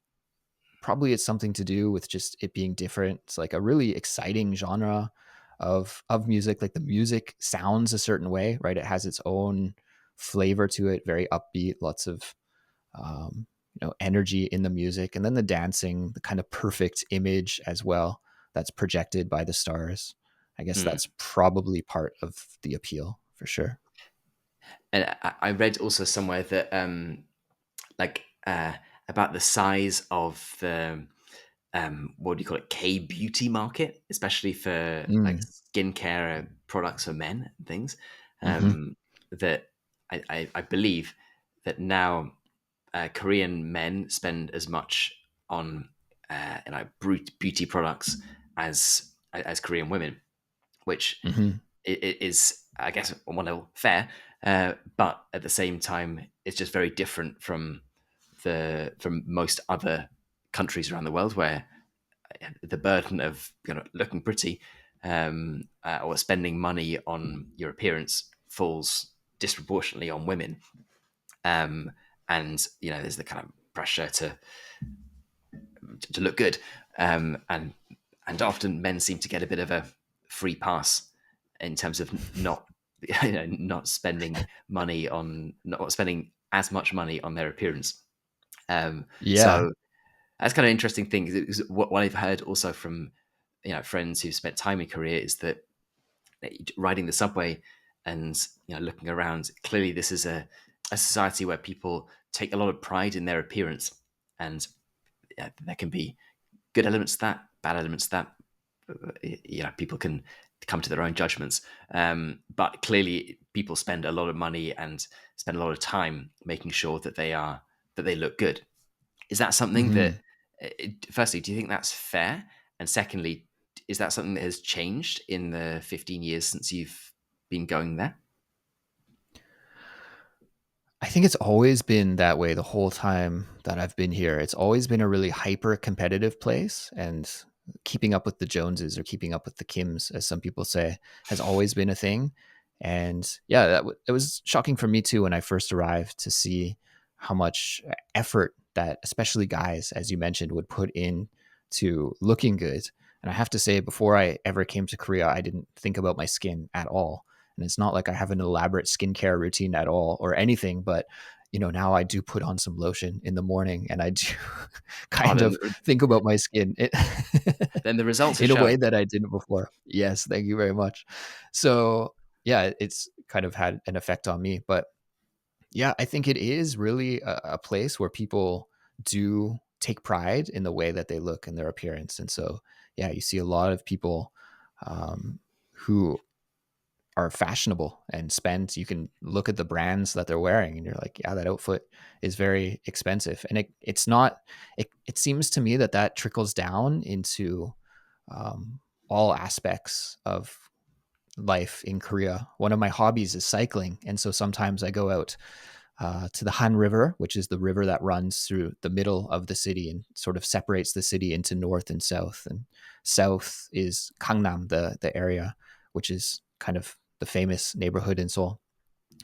probably it's something to do with just it being different. It's like a really exciting genre of music. Like the music sounds a certain way, right? It has its own flavor to it, very upbeat, lots of energy in the music, and then the dancing, the kind of perfect image as well that's projected by the stars. I guess hmm. that's probably part of the appeal for sure. And I read also somewhere that like about the size of the what do you call it, K beauty market, especially for like Mm. skincare products for men and things. Hmm. That I believe that now Korean men spend as much on beauty products as Korean women, which Hmm. is, I guess, on one level fair, but at the same time, it's just very different from most other countries around the world where the burden of looking pretty or spending money on your appearance falls disproportionately on women. Um, and there's the kind of pressure to look good, and often men seem to get a bit of a free pass in terms of not not spending money on not spending as much money on their appearance. Yeah. So that's kind of interesting thing. 'Cause what I've heard also from friends who've spent time in Korea is that riding the subway and looking around, clearly this is a society where people take a lot of pride in their appearance, and there can be good elements to that, bad elements to that. People can come to their own judgments. But clearly, people spend a lot of money and spend a lot of time making sure that they look good. Is that something that, Hmm. firstly, do you think that's fair? And secondly, is that something that has changed in the 15 years since you've been going there? I think it's always been that way the whole time that I've been here. It's always been a really hyper competitive place, and keeping up with the Joneses or keeping up with the Kims, as some people say, has always been a thing. And yeah, it was shocking for me too when I first arrived to see how much effort that especially guys, as you mentioned, would put in to looking good. And I have to say, before I ever came to Korea, I didn't think about my skin at all, and it's not like I have an elaborate skincare routine at all or anything, but now I do put on some lotion in the morning, and I do Oh, kind of think about my skin then the results are in a way showing. that I didn't before. Yes, thank you very much. So yeah, it's kind of had an effect on me. But yeah, I think it is really a place where people do take pride in the way that they look and their appearance. And so, yeah, you see a lot of people who are fashionable and spend. You can look at the brands that they're wearing and you're like, yeah, that outfit is very expensive. And it's not, it seems to me that that trickles down into um, all aspects of life in Korea. One of my hobbies is cycling. And so sometimes I go out to the Han River, which is the river that runs through the middle of the city and sort of separates the city into north and south. And south is Gangnam, the area, which is kind of the famous neighborhood in Seoul.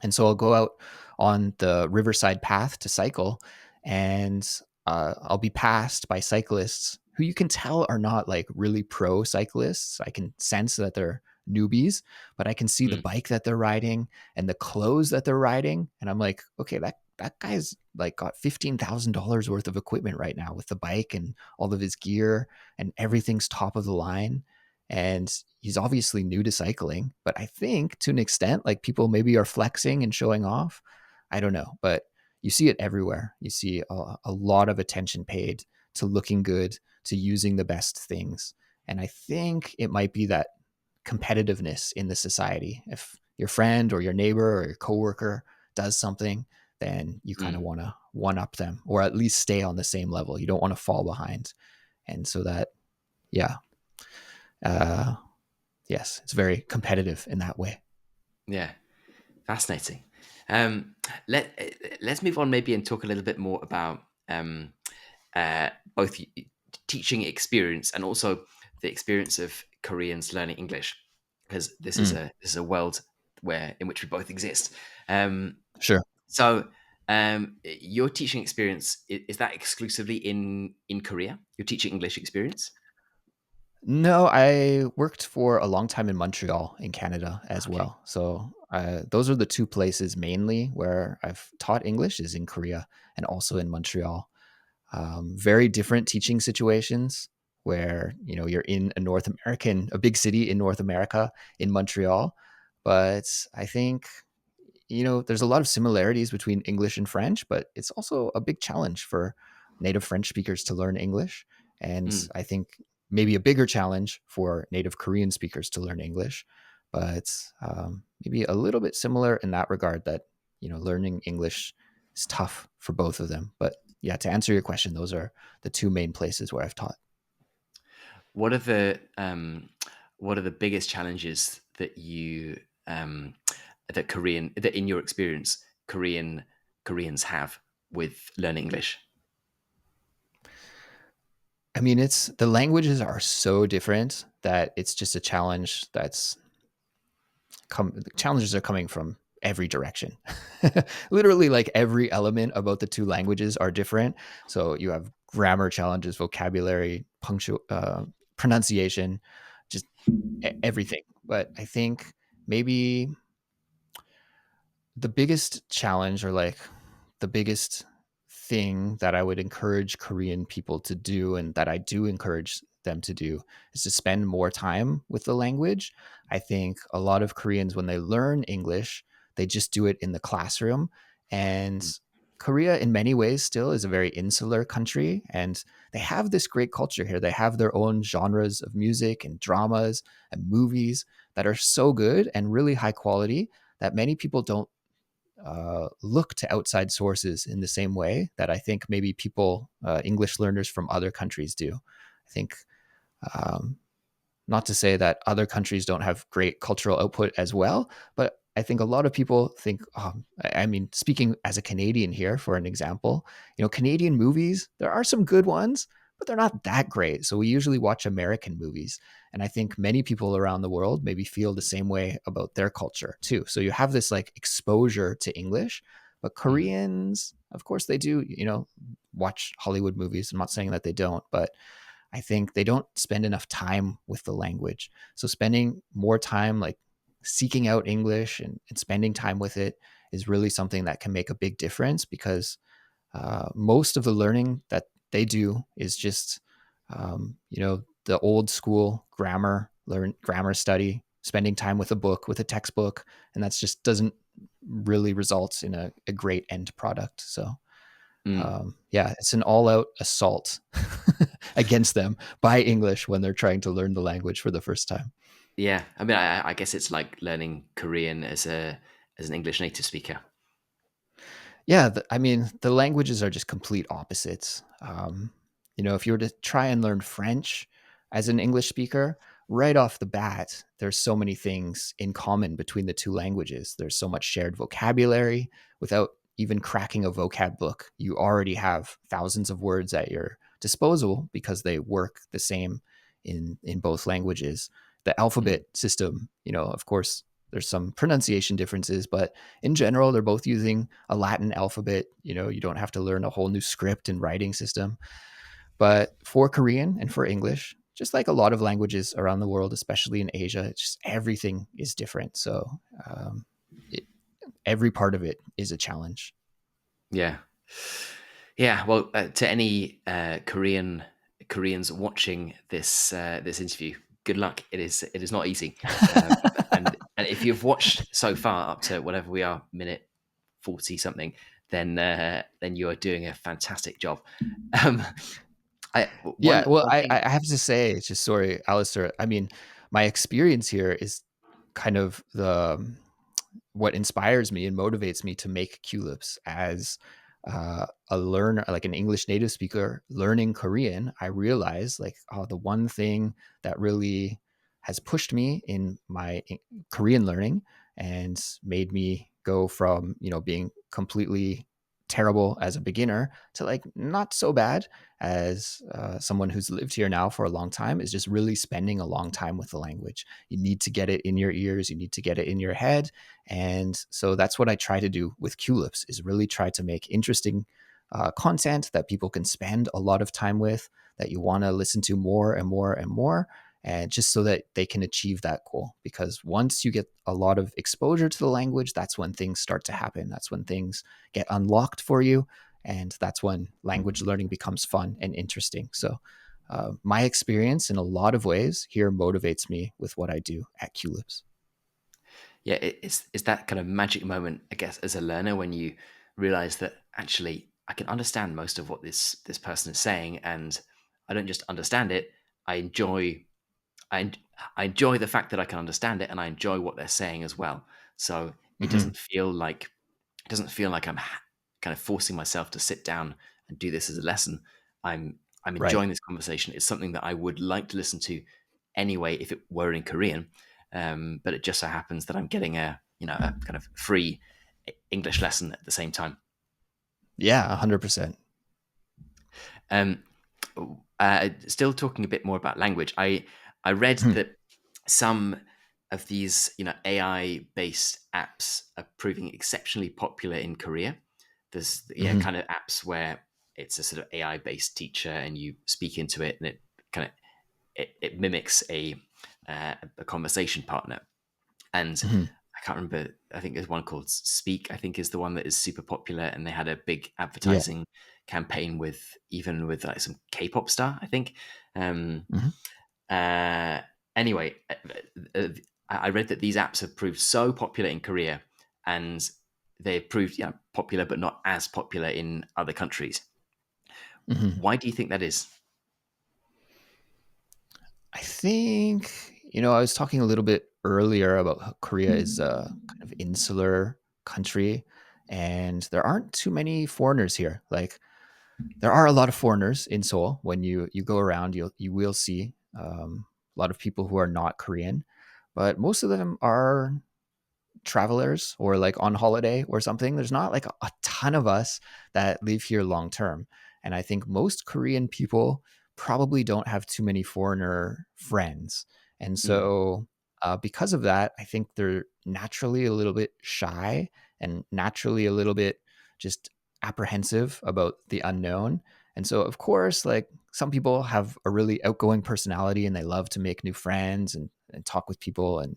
And so I'll go out on the riverside path to cycle, and I'll be passed by cyclists who you can tell are not like really pro cyclists. I can sense that they're newbies, but I can see the Mm. bike that they're riding and the clothes that they're riding, and I'm like, okay, that guy's like got $15,000 worth of equipment right now with the bike and all of his gear, and everything's top of the line. And he's obviously new to cycling, but I think to an extent, like people maybe are flexing and showing off. I don't know, but you see it everywhere. You see a lot of attention paid to looking good, to using the best things. And I think it might be that competitiveness in the society. If your friend or your neighbor or your coworker does something, then you kind of Mm. want to one up them or at least stay on the same level. You don't want to fall behind. And so that, yeah, uh, yes, it's very competitive in that way. Yeah, fascinating. Um, let's move on maybe and talk a little bit more about both teaching experience and also the experience of Koreans learning English, because Mm, this is a world where in which we both exist. Um, sure. so, your teaching experience is that exclusively in Korea? Your teaching English experience? No, I worked for a long time in Montreal in Canada as Okay. well. So those are the two places mainly where I've taught English is in Korea and also in Montreal. Very different teaching situations where you're in a big city in North America in Montreal, but I think there's a lot of similarities between English and French, but it's also a big challenge for native French speakers to learn English. And Mm. I think maybe a bigger challenge for native Korean speakers to learn English, but maybe a little bit similar in that regard that, learning English is tough for both of them. But yeah, to answer your question, those are the two main places where I've taught. What are the biggest challenges that you that in your experience Koreans have with learning English? I mean, it's the languages are so different that it's just a challenge that's challenges are coming from every direction. Literally, like every element about the two languages are different. So you have grammar challenges, vocabulary, pronunciation, just everything. But I think maybe the biggest challenge or like the biggest thing that I would encourage Korean people to do and that I do encourage them to do is to spend more time with the language. I think a lot of Koreans, when they learn English, they just do it in the classroom. And Mm. Korea, in many ways, still is a very insular country. And they have this great culture here. They have their own genres of music and dramas and movies that are so good and really high quality that many people don't look to outside sources in the same way that I think maybe people, English learners from other countries do. I think um, not to say that other countries don't have great cultural output as well, but I think a lot of people think, I mean, speaking as a Canadian here, for an example, Canadian movies, there are some good ones, but they're not that great. So we usually watch American movies. And I think many people around the world maybe feel the same way about their culture too. So you have this like exposure to English, but Mm. Koreans, of course, they do, watch Hollywood movies. I'm not saying that they don't, but I think they don't spend enough time with the language. So spending more time like seeking out English and spending time with it is really something that can make a big difference because most of the learning that they do is just, the old school grammar study, spending time with a book, with a textbook, and that's just doesn't really result in a great end product. So Mm. yeah, it's an all-out assault against them by English when they're trying to learn the language for the first time. Yeah, I mean, I guess it's like learning Korean as an English native speaker. Yeah, I mean, the languages are just complete opposites. If you were to try and learn French as an English speaker, right off the bat, there's so many things in common between the two languages. There's so much shared vocabulary without even cracking a vocab book. You already have thousands of words at your disposal because they work the same in both languages. The Mm. alphabet system, of course, there's some pronunciation differences, but in general, they're both using a Latin alphabet. You don't have to learn a whole new script and writing system. But for Korean and for English, just like a lot of languages around the world, especially in Asia, it's just everything is different. So um, it, every part of it is a challenge. Yeah, yeah. Well, to any Koreans watching this interview, good luck. It is not easy, um, and if you've watched so far up to whatever we are, minute 40 something, then you are doing a fantastic job. Um, Yeah, well, one thing. I have to say, it's just sorry, Alistair. I mean, my experience here is kind of what inspires me and motivates me to make Culips as a learner, like an English native speaker learning Korean. I realize like, oh, the one thing that really has pushed me in my Korean learning and made me go from, being completely terrible as a beginner to like not so bad as someone who's lived here now for a long time is just really spending a long time with the language. You need to get it in your ears, you need to get it in your head, and so that's what I try to do with Culips is really try to make interesting content that people can spend a lot of time with, that you want to listen to more and more and more, and just so that they can achieve that goal. Because once you get a lot of exposure to the language, that's when things start to happen. That's when things get unlocked for you. And that's when language learning becomes fun and interesting. So, my experience in a lot of ways here motivates me with what I do at Culips. Yeah, it's that kind of magic moment, I guess, as a learner when you realize that actually I can understand most of what this person is saying, and I don't just understand it. I enjoy I, en- I enjoy the fact that I can understand it, and I enjoy what they're saying as well. So Hmm. it doesn't feel like kind of forcing myself to sit down and do this as a lesson. I'm Right. enjoying this conversation. It's something that I would like to listen to anyway if it were in Korean. But it just so happens that I'm getting a kind of free English lesson at the same time. Yeah, 100%. Um, Still talking a bit more about language. I read Mhm. that some of these AI based apps are proving exceptionally popular in Korea. There's Mhm. kind of apps where it's a sort of AI based teacher and you speak into it and it kind of it mimics a conversation partner. And Mhm. I can't remember. I think there's one called Speak. I think is the one that is super popular, and they had a big Yeah. advertising campaign with even with like some K-pop star. I think. Um, Mhm. uh, anyway, uh, I read that these apps have proved so popular in Korea, and they've proved popular, but not as popular in other countries. Mhm. Why do you think that is? I think, I was talking a little bit earlier about how Korea is a kind of insular country and there aren't too many foreigners here. Like there are a lot of foreigners in Seoul. When you go around, you will see a lot of people who are not Korean, but most of them are travelers or like on holiday or something. There's not like a ton of us that live here long term. And I think most Korean people probably don't have too many foreigner friends. And Mm, so, because of that, I think they're naturally a little bit shy and naturally a little bit just apprehensive about the unknown. And so, of course, like some people have a really outgoing personality and they love to make new friends and talk with people and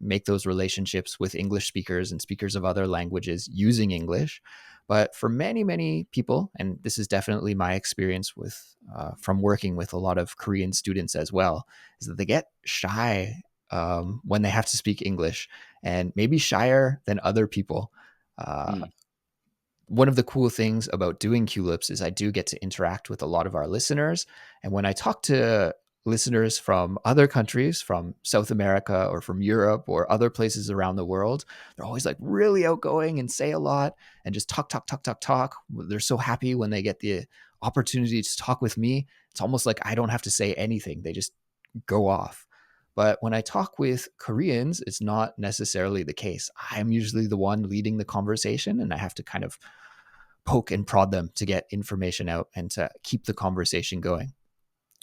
make those relationships with English speakers and speakers of other languages using English. But for many, many people, and this is definitely my experience with from working with a lot of Korean students as well, is that they get shy when they have to speak English, and maybe shyer than other people. Uh, mm, One of the cool things about doing Culips is I do get to interact with a lot of our listeners. And when I talk to listeners from other countries, from South America or from Europe or other places around the world, they're always like really outgoing and say a lot and just talk, talk, talk, talk, talk. They're so happy when they get the opportunity to talk with me. It's almost like I don't have to say anything, they just go off. But when I talk with Koreans, it's not necessarily the case. I'm usually the one leading the conversation, and I have to kind of poke and prod them to get information out and to keep the conversation going.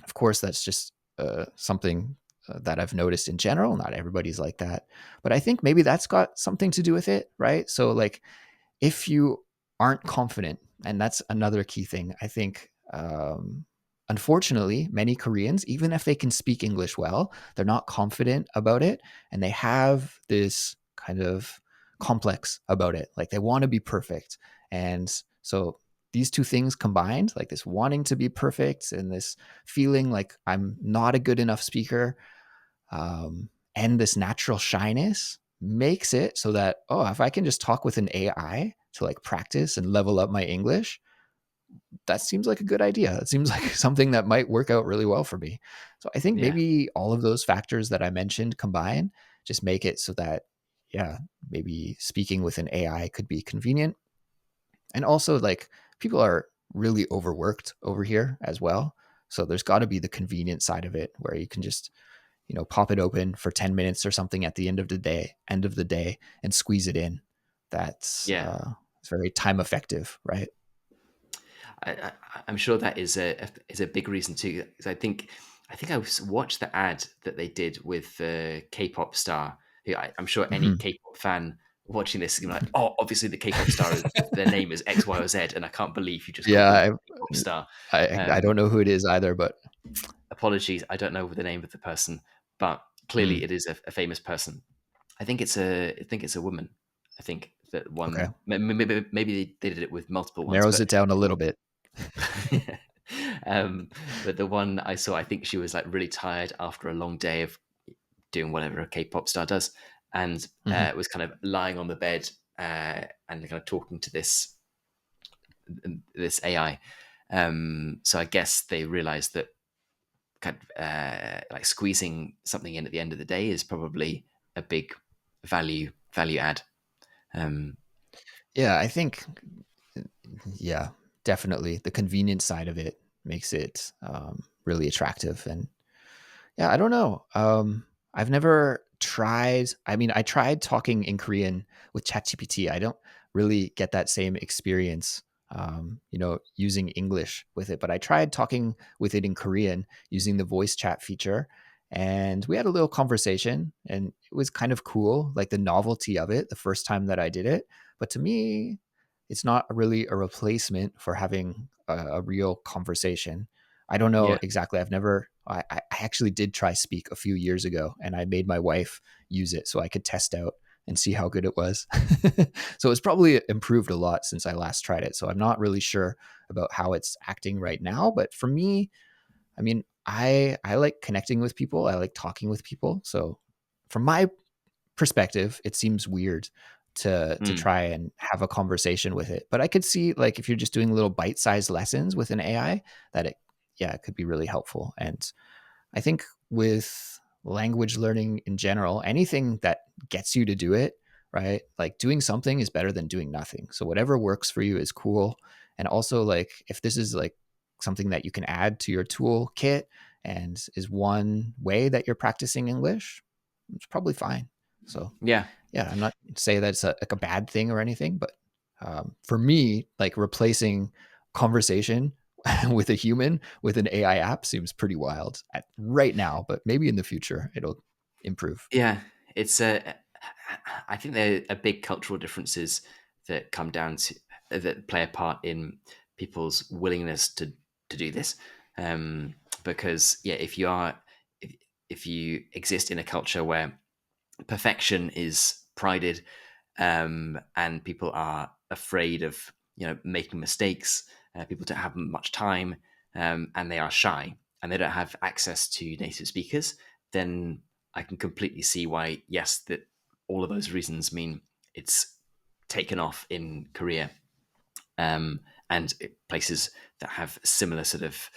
Of course, that's just something that I've noticed in general. Not everybody's like that, but I think maybe that's got something to do with it, right? So, like, if you aren't confident, and that's another key thing, I think. Unfortunately, many Koreans, even if they can speak English well, they're not confident about it. And they have this kind of complex about it. Like they want to be perfect. And so these two things combined, like this wanting to be perfect and this feeling like I'm not a good enough speaker, and this natural shyness makes it so that, oh, if I can just talk with an AI to like practice and level up my English, that seems like a good idea. That seems like something that might work out really well for me. So I think Yeah, maybe all of those factors that I mentioned combine just make it so that, yeah, maybe speaking with an AI could be convenient. And also, like, people are really overworked over here as well. So there's got to be the convenient side of it where you can just, pop it open for 10 minutes or something at the end of the day and squeeze it in. That's yeah. it's very time effective, right? I'm sure that is a big reason too. 'Cause I think watched the ad that they did with the K-pop star. Who I'm sure any Hmm. K-pop fan watching this is gonna be like, oh, obviously the K-pop star is their name is X, Y, or Z, and I can't believe you just called them Yeah, K-pop star. I Um, don't know who it is either, but Apologies, I don't know the name of the person, but clearly mm, it is a famous person. I think it's a woman. I think that okay, one maybe they did it with multiple ones, narrows but it down a little bit. um, but the one I saw, I think she was like really tired after a long day of doing whatever a K-pop star does, and Hmm. was kind of lying on the bed and kind of talking to this AI. So I guess they realized that kind of like squeezing something in at the end of the day is probably a big value add. Um, Yeah, I think, yeah, definitely the convenience side of it makes it really attractive. And yeah, I don't know. I've never tried. I mean, I tried talking in Korean with ChatGPT. I don't really get that same experience, using English with it. But I tried talking with it in Korean using the voice chat feature, and we had a little conversation, and it was kind of cool, like the novelty of it the first time that I did it. But to me, it's not really a replacement for having a real conversation. I don't know yeah, exactly. I've never. I actually did try Speak a few years ago, and I made my wife use it so I could test out and see how good it was. So it's probably improved a lot since I last tried it. So I'm not really sure about how it's acting right now. But for me, I mean, I like connecting with people. I like talking with people. So from my perspective, it seems weird to mm, try and have a conversation with it. But I could see, like, if you're just doing little bite-sized lessons with an AI, that it could be really helpful. And I think with language learning in general, anything that gets you to do it, right? Like, doing something is better than doing nothing. So whatever works for you is cool. And also, like, if this is like something that you can add to your toolkit and is one way that you're practicing English, it's probably fine. So yeah. yeah, I'm not say that's like a bad thing or anything, but for me, like, replacing conversation with a human with an AI app seems pretty wild right now, but maybe in the future it'll improve. Yeah, it's a. I think there are big cultural differences that come down to that play a part in people's willingness to do this. Um, because yeah, if, if you exist in a culture where perfection is prided, and people are afraid of making mistakes, people don't have much time, and they are shy, and they don't have access to native speakers, then I can completely see why, yes, that all of those reasons mean it's taken off in Korea, um, and places that have similar sort of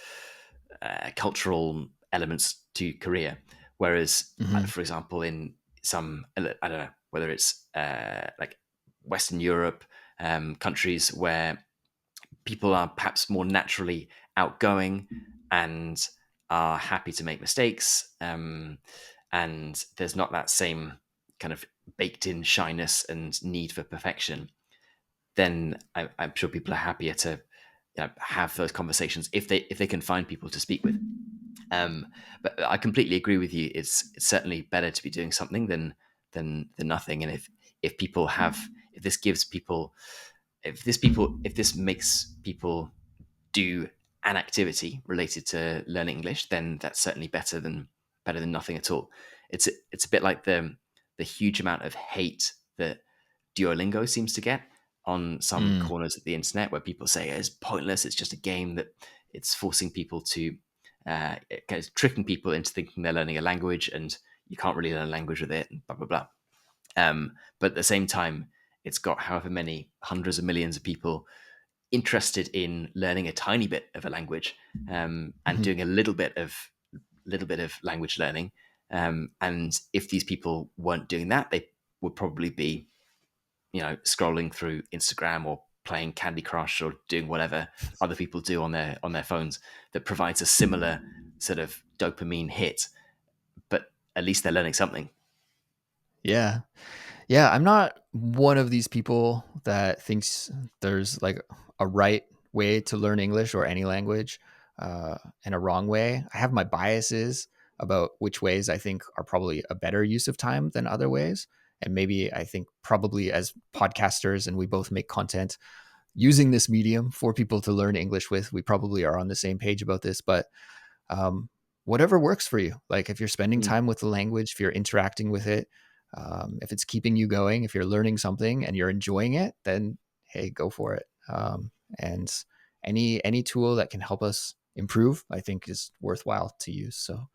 cultural elements to Korea. Whereas, Hmm. for example, in some, I don't know whether it's like Western Europe, countries where people are perhaps more naturally outgoing and are happy to make mistakes, and there's not that same kind of baked in shyness and need for perfection, then I'm sure people are happier to have those conversations if they can find people to speak with. Um, but I completely agree with you. It's certainly better to be doing something than nothing. And if people have if this gives people if this makes people do an activity related to learning English, then that's certainly better than nothing at all. It's a bit like the huge amount of hate that Duolingo seems to get on some Mm. corners of the internet, where people say it's pointless. It's just a game that it's forcing people to, it kind of tricking people into thinking they're learning a language, and you can't really learn a language with it, and blah blah blah. But at the same time, it's got however many hundreds of millions of people interested in learning a tiny bit of a language, and Mhm. doing a little bit of language learning. And if these people weren't doing that, they would probably be, scrolling through Instagram or playing Candy Crush or doing whatever other people do on their phones that provides a similar sort of dopamine hit. But at least they're learning something. Yeah. Yeah, I'm not one of these people that thinks there's like a right way to learn English or any language, and a wrong way. I have my biases about which ways I think are probably a better use of time than other ways. And maybe I think probably as podcasters and we both make content using this medium for people to learn English with, we probably are on the same page about this. But um, whatever works for you. Like if you're spending Mm. time with the language, if you're interacting with it, if it's keeping you going, if you're learning something and you're enjoying it, then hey, go for it. And any tool that can help us improve, I think, is worthwhile to use. So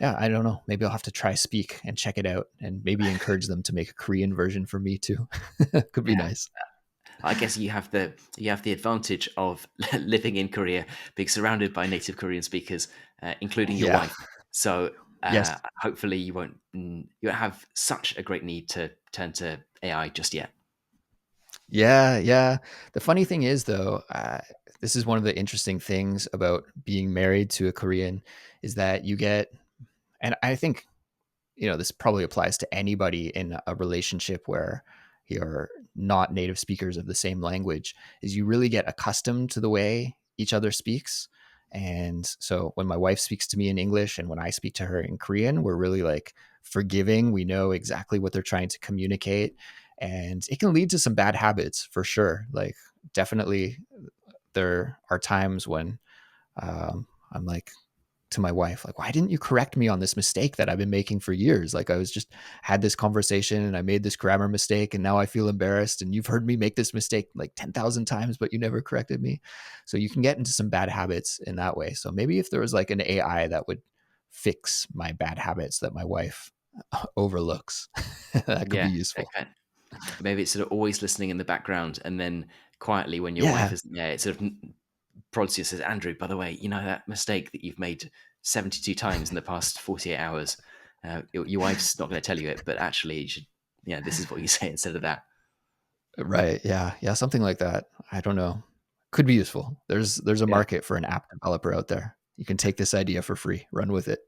yeah, I don't know. Maybe I'll have to try Speak and check it out, and maybe encourage them to make a Korean version for me too. Could be Yeah. nice. I guess you have the advantage of living in Korea, being surrounded by native Korean speakers, including your Yeah. wife. So Yes. hopefully you won't have such a great need to turn to AI just yet. Yeah, yeah. The funny thing is, though, this is one of the interesting things about being married to a Korean is that you get, and I think, this probably applies to anybody in a relationship where you're not native speakers of the same language, is you really get accustomed to the way each other speaks. And so when my wife speaks to me in English and when I speak to her in Korean, we're really like forgiving. We know exactly what they're trying to communicate. And it can lead to some bad habits for sure. Like, definitely, there are times when I'm like, to my wife, like, why didn't you correct me on this mistake that I've been making for years? Like, I was just had this conversation and I made this grammar mistake and now I feel embarrassed, and you've heard me make this mistake like 10,000 times but you never corrected me. So you can get into some bad habits in that way. So maybe if there was like an AI that would fix my bad habits that my wife overlooks, that could be Yeah, useful. okay. Maybe it's sort of always listening in the background, and then quietly when your wife Yeah. isn't there, it sort of prods you and says, "Andrew, by the way, you know that mistake that you've made 72 times in the past 48 hours. Your wife's not going to tell you it, but actually, you should. Yeah, this is what you say instead of that." Right. Yeah. Yeah. Something like that. I don't know. Could be useful. There's a Yeah. market for an app developer out there. You can take this idea for free, run with it.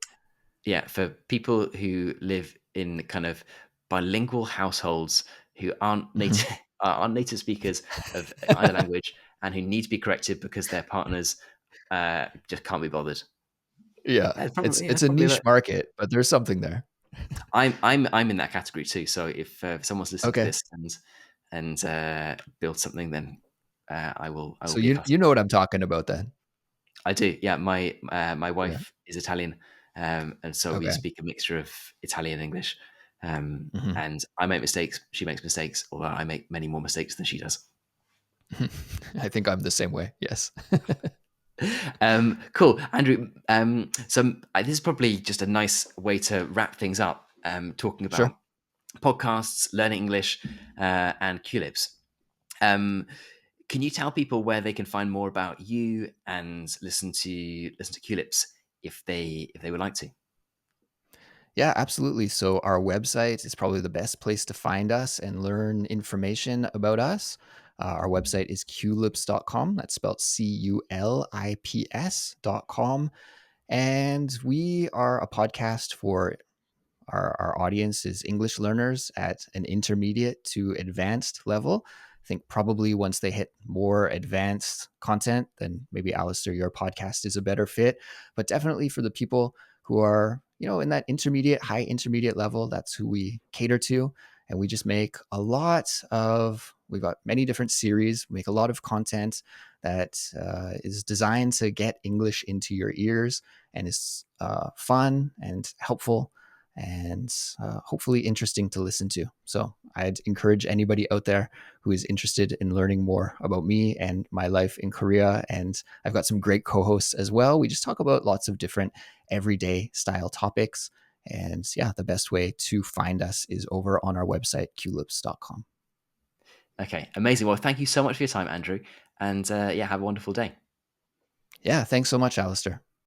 Yeah, for people who live in kind of bilingual households who aren't Mhm. native aren't native speakers of either language and who need to be corrected because their partners just can't be bothered. Yeah, Yeah, it's that's a probably niche that. market, but there's something there. I'm in that category too. So if someone's listening to Okay. this and build something, then I will So be a you customer. know what I'm talking about then. I do. Yeah, my Yeah. wife is Italian, and so we Okay. speak a mixture of Italian and English. Mhm. And I make mistakes. She makes mistakes, although I make many more mistakes than she does. I think I'm the same way. Yes. Cool, Andrew. So this is probably just a nice way to wrap things up. Talking Sure. about podcasts, learning English, and Culips. Um, can you tell people where they can find more about you and listen to Culips if they would like to? Yeah, absolutely. So our website is probably the best place to find us and learn information about us. Our website is culips.com. That's spelled Culips.com. And we are a podcast for our audience is English learners at an intermediate to advanced level. I think probably once they hit more advanced content, then maybe Alistair, your podcast is a better fit. But definitely for the people who are, in that intermediate, high intermediate level, that's who we cater to. And we just make we've got many different series, we make a lot of content that is designed to get English into your ears and is fun and helpful and hopefully interesting to listen to. So I'd encourage anybody out there who is interested in learning more about me and my life in Korea. And I've got some great co hosts as well. We just talk about lots of different everyday style topics. And yeah, the best way to find us is over on our website, culips.com. Okay, amazing. Well, thank you so much for your time, Andrew. And yeah, have a wonderful day. Yeah, thanks so much, Alistair.